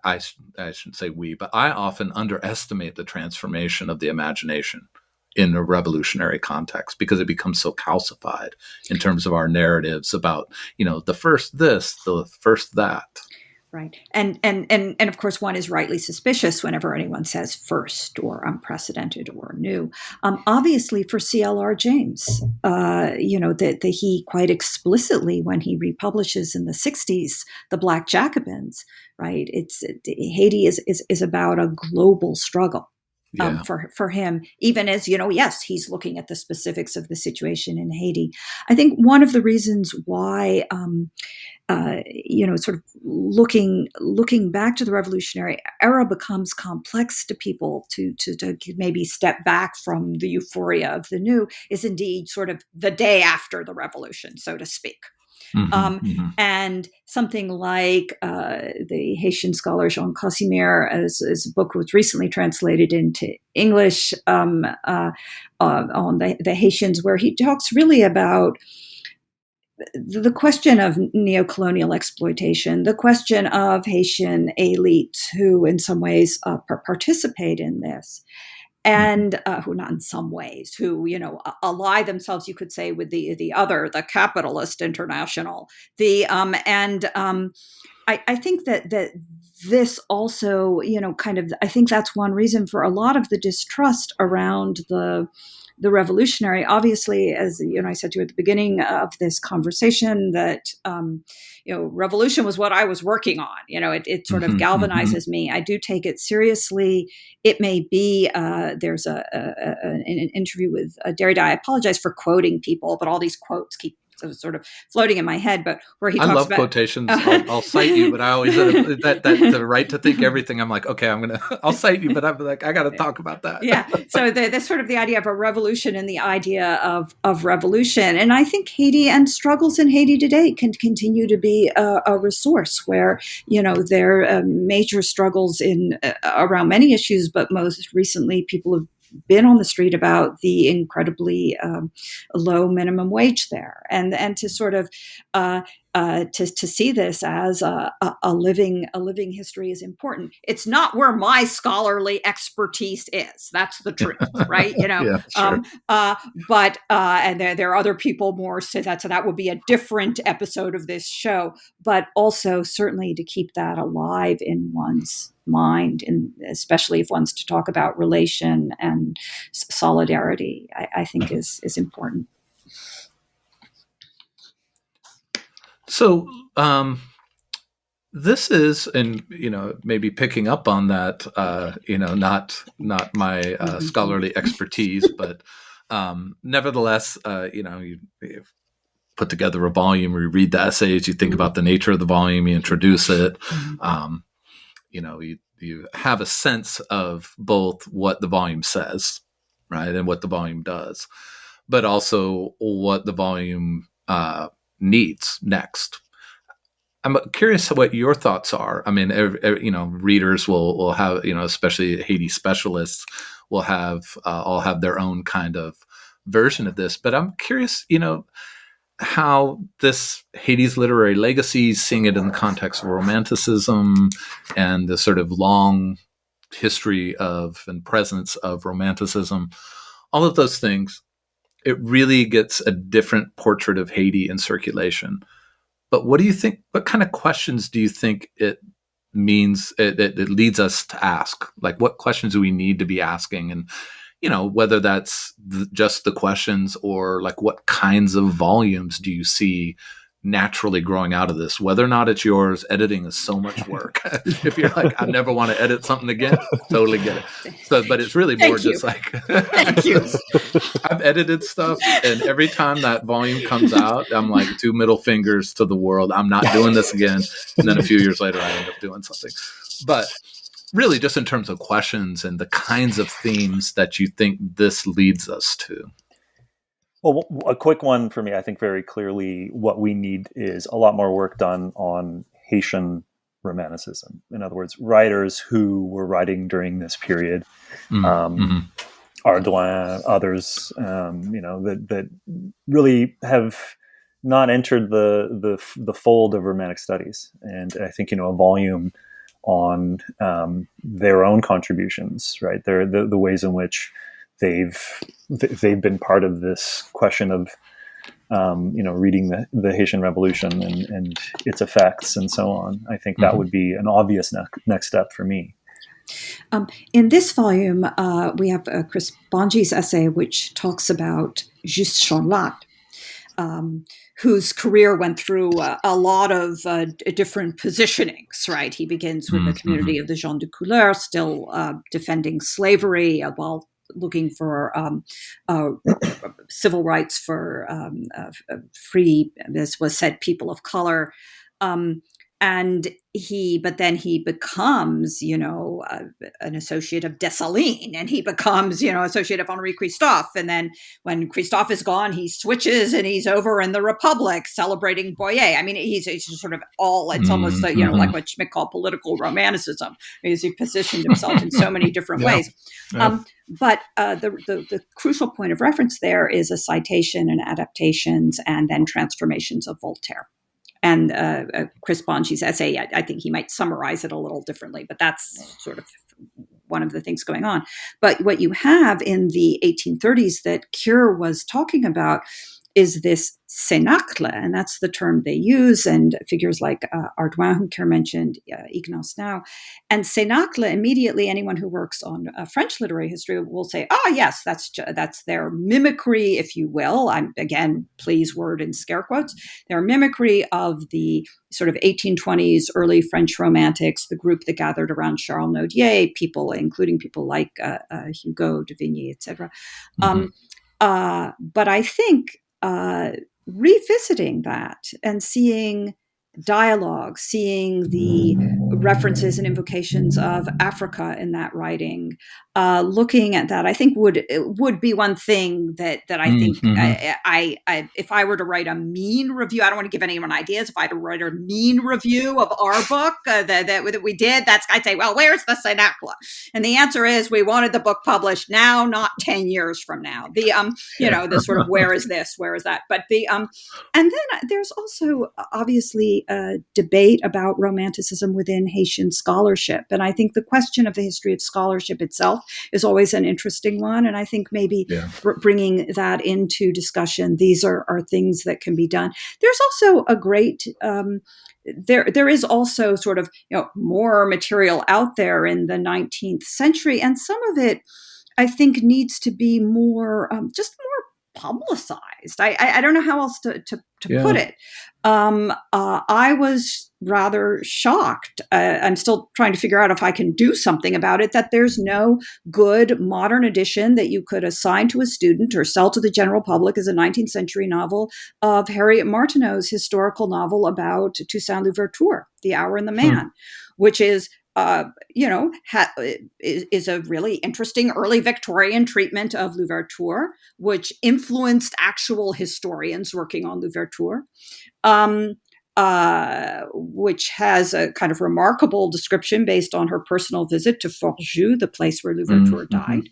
I shouldn't say we, but I often underestimate the transformation of the imagination in a revolutionary context because it becomes so calcified in terms of our narratives about, the first this, the first that. Right. And of course, one is rightly suspicious whenever anyone says first or unprecedented or new. Obviously, for C.L.R. James, that he quite explicitly, when he republishes in the 60s, The Black Jacobins, right? Haiti is about a global struggle. Yeah. For him, even as, yes, he's looking at the specifics of the situation in Haiti. I think one of the reasons why, sort of looking back to the revolutionary era becomes complex to people to maybe step back from the euphoria of the new is indeed sort of the day after the revolution, so to speak. And something like the Haitian scholar Jean Casimir, as a book was recently translated into English on the Haitians, where he talks really about the question of neocolonial exploitation, the question of Haitian elites who in some ways participate in this, and who not in some ways, who, ally themselves, you could say, with the other, the capitalist international. I think that this also, I think that's one reason for a lot of the distrust around the revolutionary. Obviously, as I said to you at the beginning of this conversation, that revolution was what I was working on. It sort of galvanizes me. I do take it seriously. It may be there's an interview with Derrida. I apologize for quoting people, but all these quotes keep sort of floating in my head, but where he talks about... I love quotations. I'll cite you, but I always that the right to think everything. I'm like, okay, I'll cite you, but I'm like, I got to talk about that. Yeah. So that's sort of the idea of a revolution and the idea of revolution. And I think Haiti and struggles in Haiti today can continue to be a resource where, there are major struggles around many issues, but most recently people have been on the street about the incredibly low minimum wage there, and to sort of to see this as a living history is important. It's not where my scholarly expertise is. That's the truth, right? Yeah, sure. But and there are other people more say that, so that would be a different episode of this show. But also certainly to keep that alive in one's mind, and especially if one's to talk about relation and solidarity, I think is important. So this is, and maybe picking up on that, not my scholarly expertise, but nevertheless, you put together a volume, you read the essays, you think about the nature of the volume, you introduce it. You have a sense of both what the volume says, right, and what the volume does, but also what the volume needs next. I'm curious what your thoughts are. I mean, readers will have, especially Haiti specialists will have all have their own kind of version of this. But I'm curious, how this Haiti's literary legacies, seeing it in the context of Romanticism and the sort of long history of and presence of Romanticism, all of those things, it really gets a different portrait of Haiti in circulation. But what do you think? What kind of questions do you think it means? It leads us to ask. Like, what questions do we need to be asking? And whether that's just the questions, or like what kinds of volumes do you see naturally growing out of this. Whether or not it's yours, editing is so much work. If you're like, I never want to edit something again, totally get it. So, but it's really more just like, thank you. I've edited stuff, and every time that volume comes out, I'm like 2 middle fingers to the world. I'm not doing this again. And then a few years later, I end up doing something. But really, just in terms of questions and the kinds of themes that you think this leads us to. Well, a quick one for me, I think very clearly what we need is a lot more work done on Haitian Romanticism. In other words, writers who were writing during this period, Ardouin, others, that really have not entered the fold of Romantic studies. And I think, a volume on their own contributions, right? The ways in which they've been part of this question of reading the Haitian Revolution and its effects and so on. I think that would be an obvious next step for me. In this volume, we have Chris Bonji's essay, which talks about Juste Chanlat, whose career went through a lot of different positionings, right? He begins with the community of the gens de couleur, still defending slavery while looking for civil rights for free, as was said, people of color. But then he becomes, an associate of Dessalines, and he becomes, associate of Henri Christophe. And then when Christophe is gone, he switches and he's over in the Republic celebrating Boyer. I mean, he's sort of it's almost, like what Schmidt called political romanticism, because he positioned himself in so many different ways. Yeah. But the crucial point of reference there is a citation and adaptations and then transformations of Voltaire. And Chris Bonji's essay, I think he might summarize it a little differently, but that's sort of one of the things going on. But what you have in the 1830s that Kure was talking about is this cénacle, and that's the term they use, and figures like Ardouin, who Kure mentioned, Ignace now. And cénacle, immediately anyone who works on French literary history will say, yes, that's their mimicry, if you will. Again, please word in scare quotes. Their mimicry of the sort of 1820s early French romantics, the group that gathered around Charles Nodier, including people like Hugo de Vigny, etc. But I think revisiting that and seeing dialogue, seeing the references and invocations of Africa in that writing, looking at that, I think would be one thing that I think I if I were to write a mean review, I don't want to give anyone ideas. If I had to write a mean review of our book that we did, I'd say, well, where's the cénacle? And the answer is we wanted the book published now, not 10 years from now. The sort of where is this, where is that? But and then there's also obviously a debate about Romanticism within Haitian scholarship. And I think the question of the history of scholarship itself is always an interesting one. And I think maybe bringing that into discussion, these are things that can be done. There's also a great, there is also sort of, more material out there in the 19th century. And some of it, I think, needs to be more, just more publicized. I don't know how else to put it. I was rather shocked. I'm still trying to figure out if I can do something about it, that there's no good modern edition that you could assign to a student or sell to the general public as a 19th century novel of Harriet Martineau's historical novel about Toussaint Louverture, The Hour and the Man, which is is a really interesting early Victorian treatment of Louverture, which influenced actual historians working on Louverture, which has a kind of remarkable description based on her personal visit to Forjou, the place where Louverture died.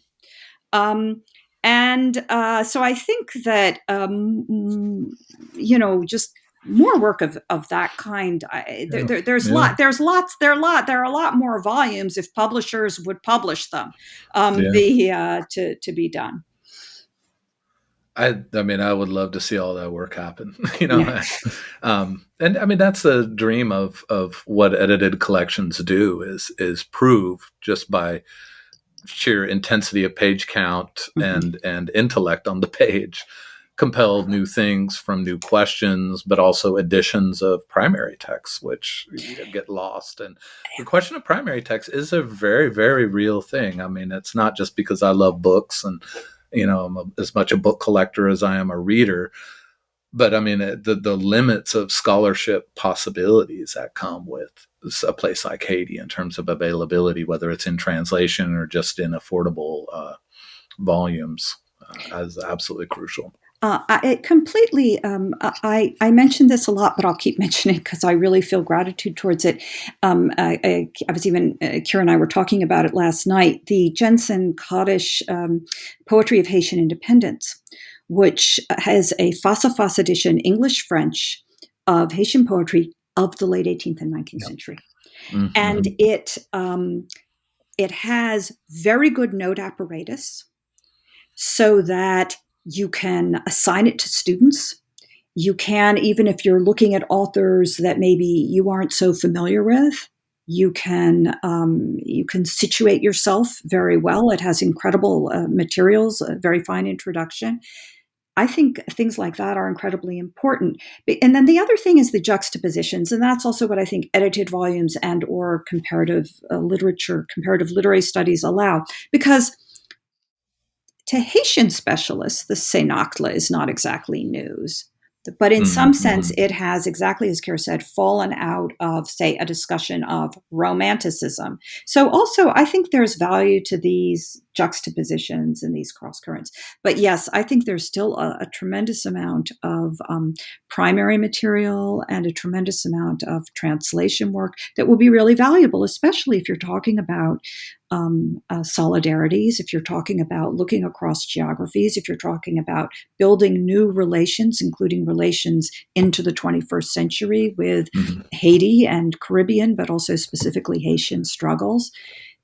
So I think that, just more work of that kind. There are a lot more volumes if publishers would publish them to be done. I mean, I would love to see all that work happen, and I mean, that's the dream of what edited collections do is prove just by sheer intensity of page count and intellect on the page compel new things from new questions, but also additions of primary texts, which get lost. And the question of primary text is a very, very real thing. I mean, it's not just because I love books and, I'm as much a book collector as I am a reader, but I mean, the limits of scholarship possibilities that come with a place like Haiti in terms of availability, whether it's in translation or just in affordable volumes, is absolutely crucial. I completely. I mention this a lot, but I'll keep mentioning it because I really feel gratitude towards it. I was even Kira and I were talking about it last night. The Jensen Kaddish Poetry of Haitian Independence, which has a face-à-face edition, English French, of Haitian poetry of the late 18th and 19th century, and it has very good note apparatus, so that you can assign it to students. You can, even if you're looking at authors that maybe you aren't so familiar with, you can situate yourself very well. It has incredible materials, a very fine introduction. I think things like that are incredibly important. And then the other thing is the juxtapositions, and that's also what I think edited volumes and or comparative literature, comparative literary studies allow, because to Haitian specialists, the Cénacle is not exactly news. But in some sense, it has, exactly as Kira said, fallen out of, say, a discussion of romanticism. So also, I think there's value to these juxtapositions and these cross currents. But yes, I think there's still a tremendous amount of primary material and a tremendous amount of translation work that will be really valuable, especially if you're talking about solidarities, if you're talking about looking across geographies, if you're talking about building new relations, including relations into the 21st century with Haiti and Caribbean, but also specifically Haitian struggles,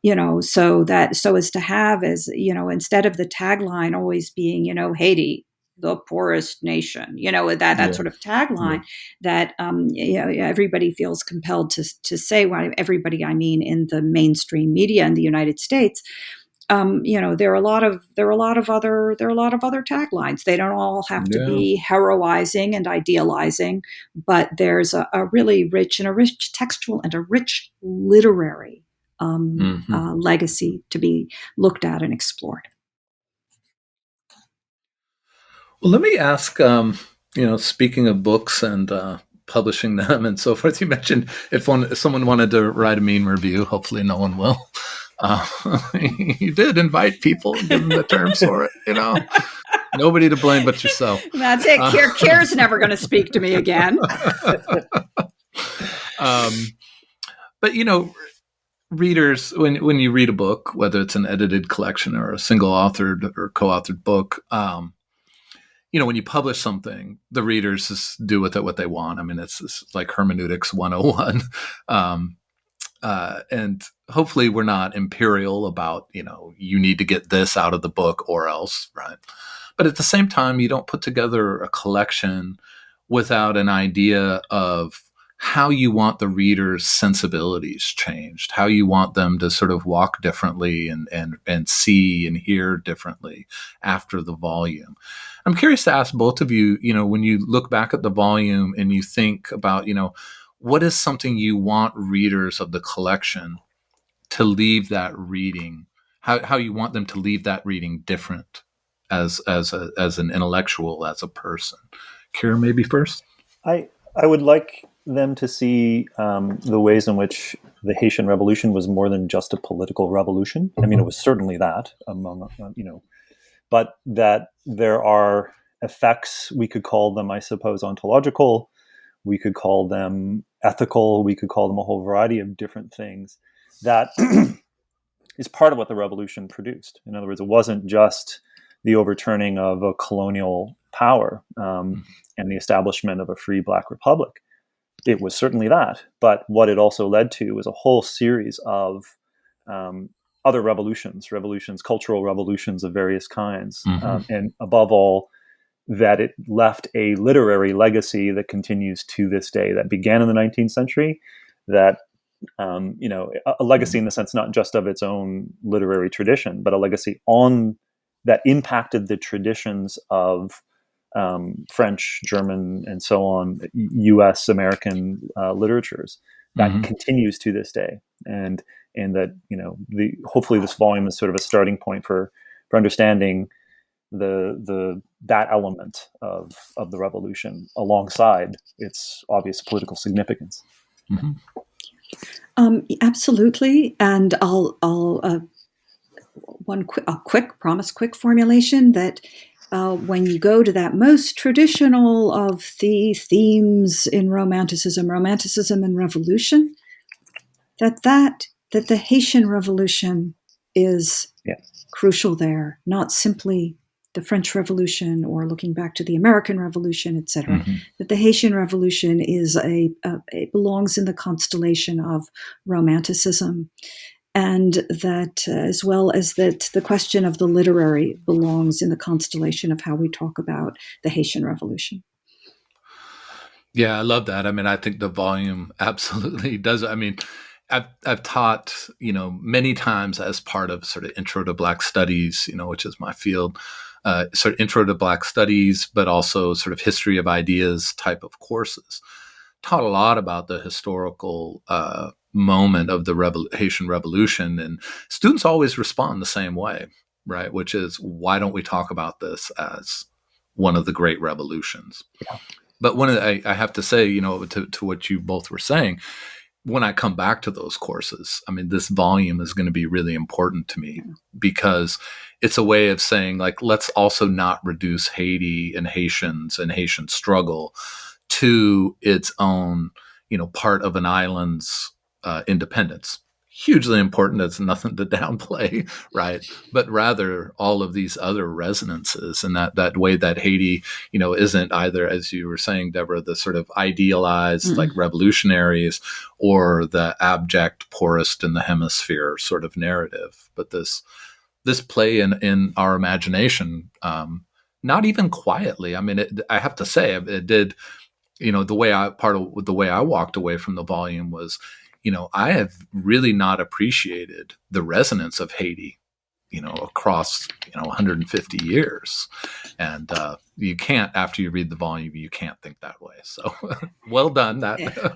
so as to have, as, instead of the tagline always being, Haiti, the poorest nation, that sort of tagline that everybody feels compelled to say. Well, everybody, I mean, in the mainstream media in the United States. There are a lot of other taglines. They don't all have to be heroizing and idealizing, but there's a really rich textual and a rich literary legacy to be looked at and explored. Well, let me ask, speaking of books and publishing them and so forth, you mentioned if someone wanted to write a meme review, hopefully no one will. You did invite people and give them the terms for it, Nobody to blame but yourself. That's it. Kira's never going to speak to me again. But, readers, when you read a book, whether it's an edited collection or a single authored or co-authored book, when you publish something, the readers just do with it what they want. I mean, it's like hermeneutics 101. And hopefully we're not imperial about, you need to get this out of the book or else, right? But at the same time, you don't put together a collection without an idea of how you want the reader's sensibilities changed, how you want them to sort of walk differently and see and hear differently after the volume. I'm curious to ask both of you, when you look back at the volume and you think about, what is something you want readers of the collection to leave that reading, how you want them to leave that reading different as an intellectual, as a person. Kira, maybe first? I would like them to see the ways in which the Haitian Revolution was more than just a political revolution. I mean, it was certainly that, but that there are effects, we could call them, I suppose, ontological, we could call them ethical, we could call them a whole variety of different things that is part of what the revolution produced. In other words, it wasn't just the overturning of a colonial power and the establishment of a free Black republic. It was certainly that, but what it also led to was a whole series of other revolutions, cultural revolutions of various kinds, and above all, that it left a literary legacy that continues to this day, that began in the 19th century, that a legacy in the sense not just of its own literary tradition, but a legacy that impacted the traditions of French, German, and so on, U.S. American literatures that continues to this day, and that hopefully this volume is sort of a starting point for understanding that element of the revolution alongside its obvious political significance. Mm-hmm. Absolutely, and I'll quick formulation that when you go to that most traditional of the themes in romanticism and revolution, that the Haitian Revolution is crucial there, not simply the French Revolution or looking back to the American Revolution, etc. Mm-hmm. That the Haitian Revolution is it belongs in the constellation of romanticism, and that as well as that the question of the literary belongs in the constellation of how we talk about the Haitian Revolution. Yeah, I love that. I mean, I think the volume absolutely does. I mean, I've taught, many times as part of sort of Intro to Black Studies, which is my field, sort of Intro to Black Studies, but also sort of History of Ideas type of courses. Taught a lot about the historical moment of the Haitian Revolution, and students always respond the same way, right? Which is, why don't we talk about this as one of the great revolutions? Yeah. But I have to say, to what you both were saying, when I come back to those courses, I mean, this volume is going to be really important to me because it's a way of saying, like, let's also not reduce Haiti and Haitians and Haitian struggle to its own, part of an island's independence. Hugely important. It's nothing to downplay, right? But rather all of these other resonances, and that way that Haiti, isn't either, as you were saying, Deborah, the sort of idealized like revolutionaries or the abject poorest in the hemisphere sort of narrative, but this play in our imagination, not even quietly. I mean, I have to say, it did. The way I walked away from the volume was, I have really not appreciated the resonance of Haiti, across, 150 years. And you can't, after you read the volume, you can't think that way. So well done.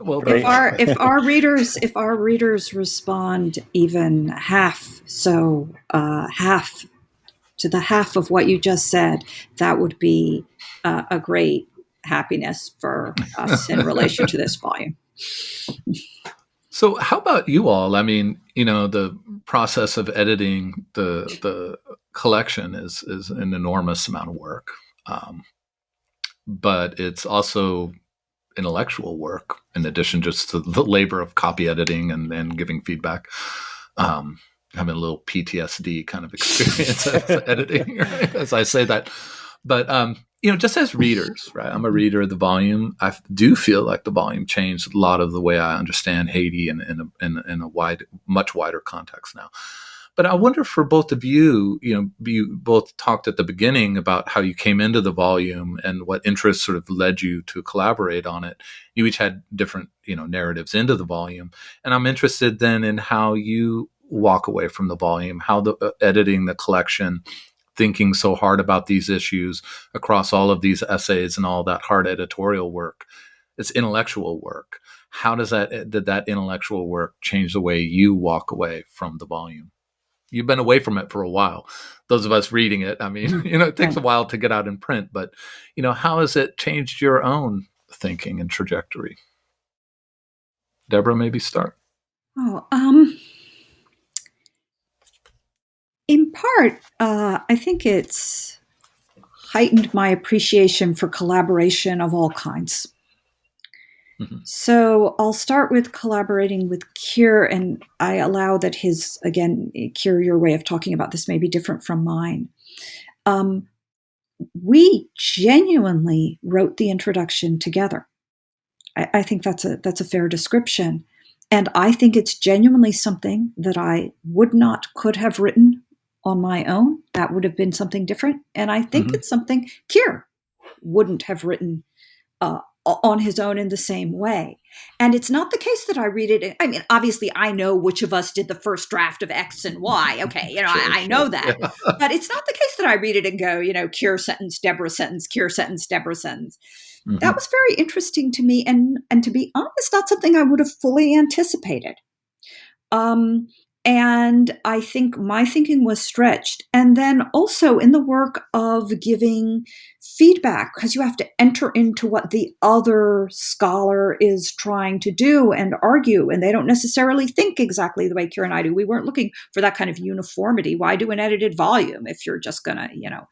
Well done. If our readers respond even half to the half of what you just said, that would be a great happiness for us in relation to this volume. So how about you all? I mean, the process of editing the collection is an enormous amount of work, but it's also intellectual work in addition just to the labor of copy editing and then giving feedback. Having a little PTSD kind of experience of editing, right? As I say that. But, just as readers, right? I'm a reader of the volume. I do feel like the volume changed a lot of the way I understand Haiti in a much wider context now. But I wonder for both of you, you both talked at the beginning about how you came into the volume and what interests sort of led you to collaborate on it. You each had different, narratives into the volume. And I'm interested then in how you walk away from the volume, how the editing the collection, thinking so hard about these issues across all of these essays and all that hard editorial work. It's intellectual work. How did that intellectual work change the way you walk away from the volume? You've been away from it for a while. Those of us reading it, I mean, it takes a while to get out in print, but, how has it changed your own thinking and trajectory? Deborah, maybe start. In part, I think it's heightened my appreciation for collaboration of all kinds. Mm-hmm. So I'll start with collaborating with Keir, and I allow that Keir, your way of talking about this may be different from mine. We genuinely wrote the introduction together. I think that's a fair description. And I think it's genuinely something that I could have written on my own. That would have been something different. And I think it's something Keir wouldn't have written on his own in the same way. And it's not the case that I read it. I mean, obviously, I know which of us did the first draft of X and Y. Okay, I know that. Yeah. But it's not the case that I read it and go, cure sentence, Deborah sentence, cure sentence, Deborah sentence. That was very interesting to me. And to be honest, not something I would have fully anticipated. And I think my thinking was stretched. And then also in the work of giving feedback, because you have to enter into what the other scholar is trying to do and argue, and they don't necessarily think exactly the way Kira and I do. We weren't looking for that kind of uniformity. Why do an edited volume if you're just going to,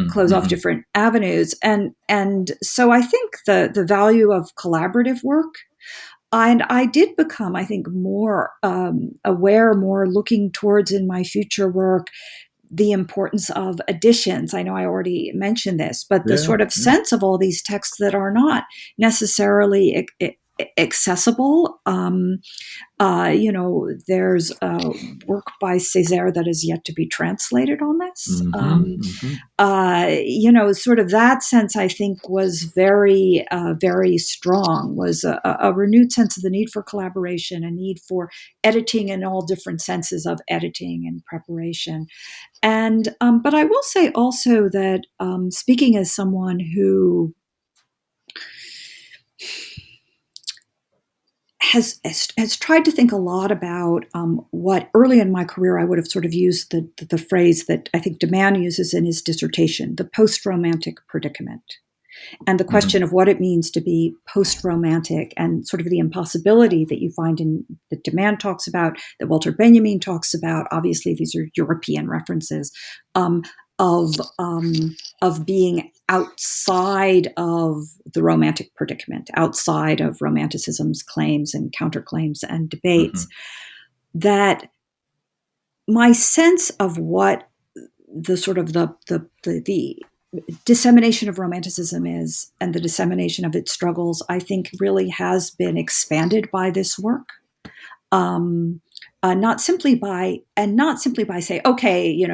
close off different avenues? And so I think the value of collaborative work. And I did become, I think, more aware, more looking towards in my future work, the importance of editions. I know I already mentioned this, but the sort of sense of all these texts that are not necessarily accessible. There's work by Césaire that is yet to be translated on this. Sort of that sense, I think, was very, very strong, was a renewed sense of the need for collaboration, a need for editing in all different senses of editing and preparation. And, but I will say also that speaking as someone who has tried to think a lot about what early in my career I would have sort of used the phrase that I think de Man uses in his dissertation, the post-romantic predicament, and the question of what it means to be post-romantic, and sort of the impossibility that you find in that de Man talks about, that Walter Benjamin talks about. Obviously, these are European references, of being outside of the romantic predicament, outside of Romanticism's claims and counterclaims and debates. That my sense of what the sort of the dissemination of Romanticism is, and the dissemination of its struggles, I think really has been expanded by this work. Not simply by say, okay,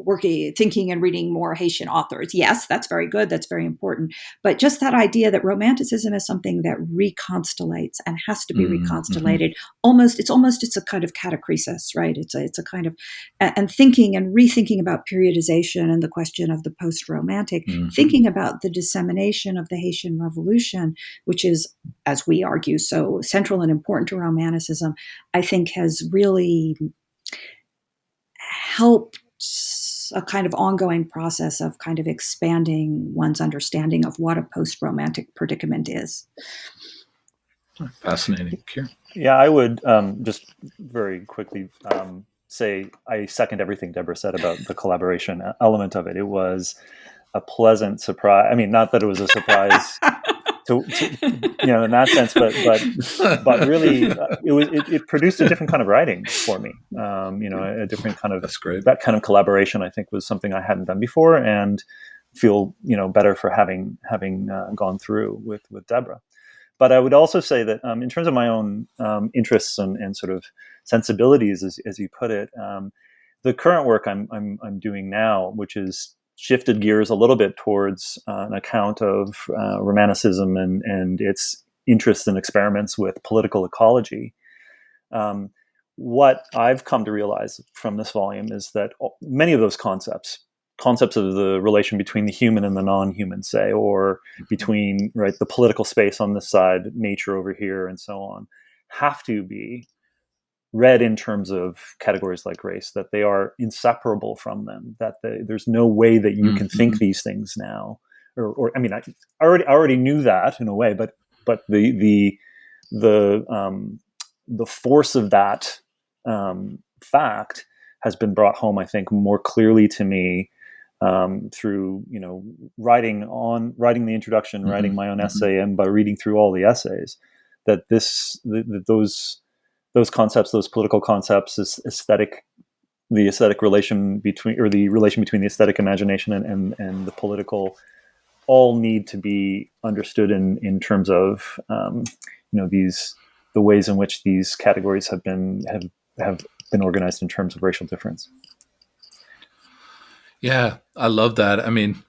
working, thinking and reading more Haitian authors. Yes, that's very good. That's very important. But just that idea that Romanticism is something that reconstellates and has to be reconstellated. It's a kind of catachresis, right? It's a kind of, and thinking and rethinking about periodization and the question of the post-romantic, thinking about the dissemination of the Haitian Revolution, which is, as we argue, so central and important to Romanticism, I think has really helped a kind of ongoing process of kind of expanding one's understanding of what a post-romantic predicament is. Fascinating. Yeah, I would just very quickly say I second everything Deborah said about the collaboration element of it. It was a pleasant surprise. I mean, not that it was a surprise to in that sense, but really, it produced a different kind of writing for me. A different kind of, that's great. That kind of collaboration, I think, was something I hadn't done before, and feel better for having gone through with Deborah. But I would also say that in terms of my own interests and sort of sensibilities, as you put it, the current work I'm doing now, which is shifted gears a little bit towards an account of Romanticism and its interest in experiments with political ecology. What I've come to realize from this volume is that many of those concepts of the relation between the human and the non-human, say, or between the political space on this side, nature over here, and so on, have to be read in terms of categories like race, that they are inseparable from them, that there's no way that you can think these things now. Or I mean, I already knew that in a way, but the force of that fact has been brought home, I think, more clearly to me through writing the introduction, writing my own essay, and by reading through all the essays, that those concepts, those political concepts, the aesthetic relation between, or the relation between the aesthetic imagination and the political, all need to be understood in terms of the ways in which these categories have been organized in terms of racial difference. Yeah, I love that. I mean,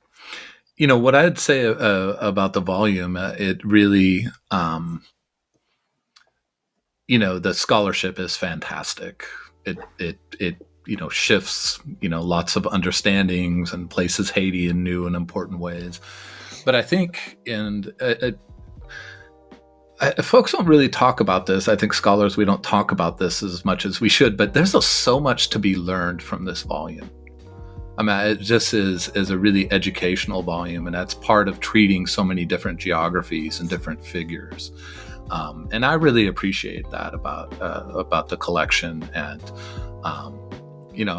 What I'd say about the volume, it really, the scholarship is fantastic. It shifts, lots of understandings and places Haiti in new and important ways. But I think, folks don't really talk about this. I think scholars, we don't talk about this as much as we should, but there's so much to be learned from this volume. I mean, it just is a really educational volume, and that's part of treating so many different geographies and different figures. And I really appreciate that about the collection. And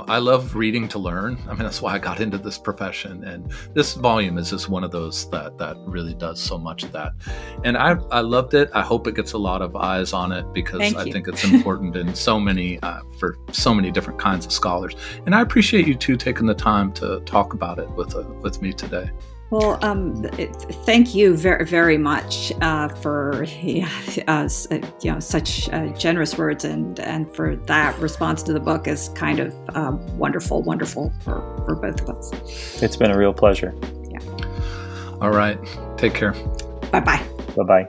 I love reading to learn. I mean, that's why I got into this profession. And this volume is just one of those that really does so much of that. And I loved it. I hope it gets a lot of eyes on it, because I think it's important in so many, for so many different kinds of scholars. And I appreciate you two taking the time to talk about it with me today. Well, thank you very, very much for such generous words, and for that response to the book is kind of wonderful for both of us. It's been a real pleasure. Yeah. All right. Take care. Bye-bye. Bye-bye.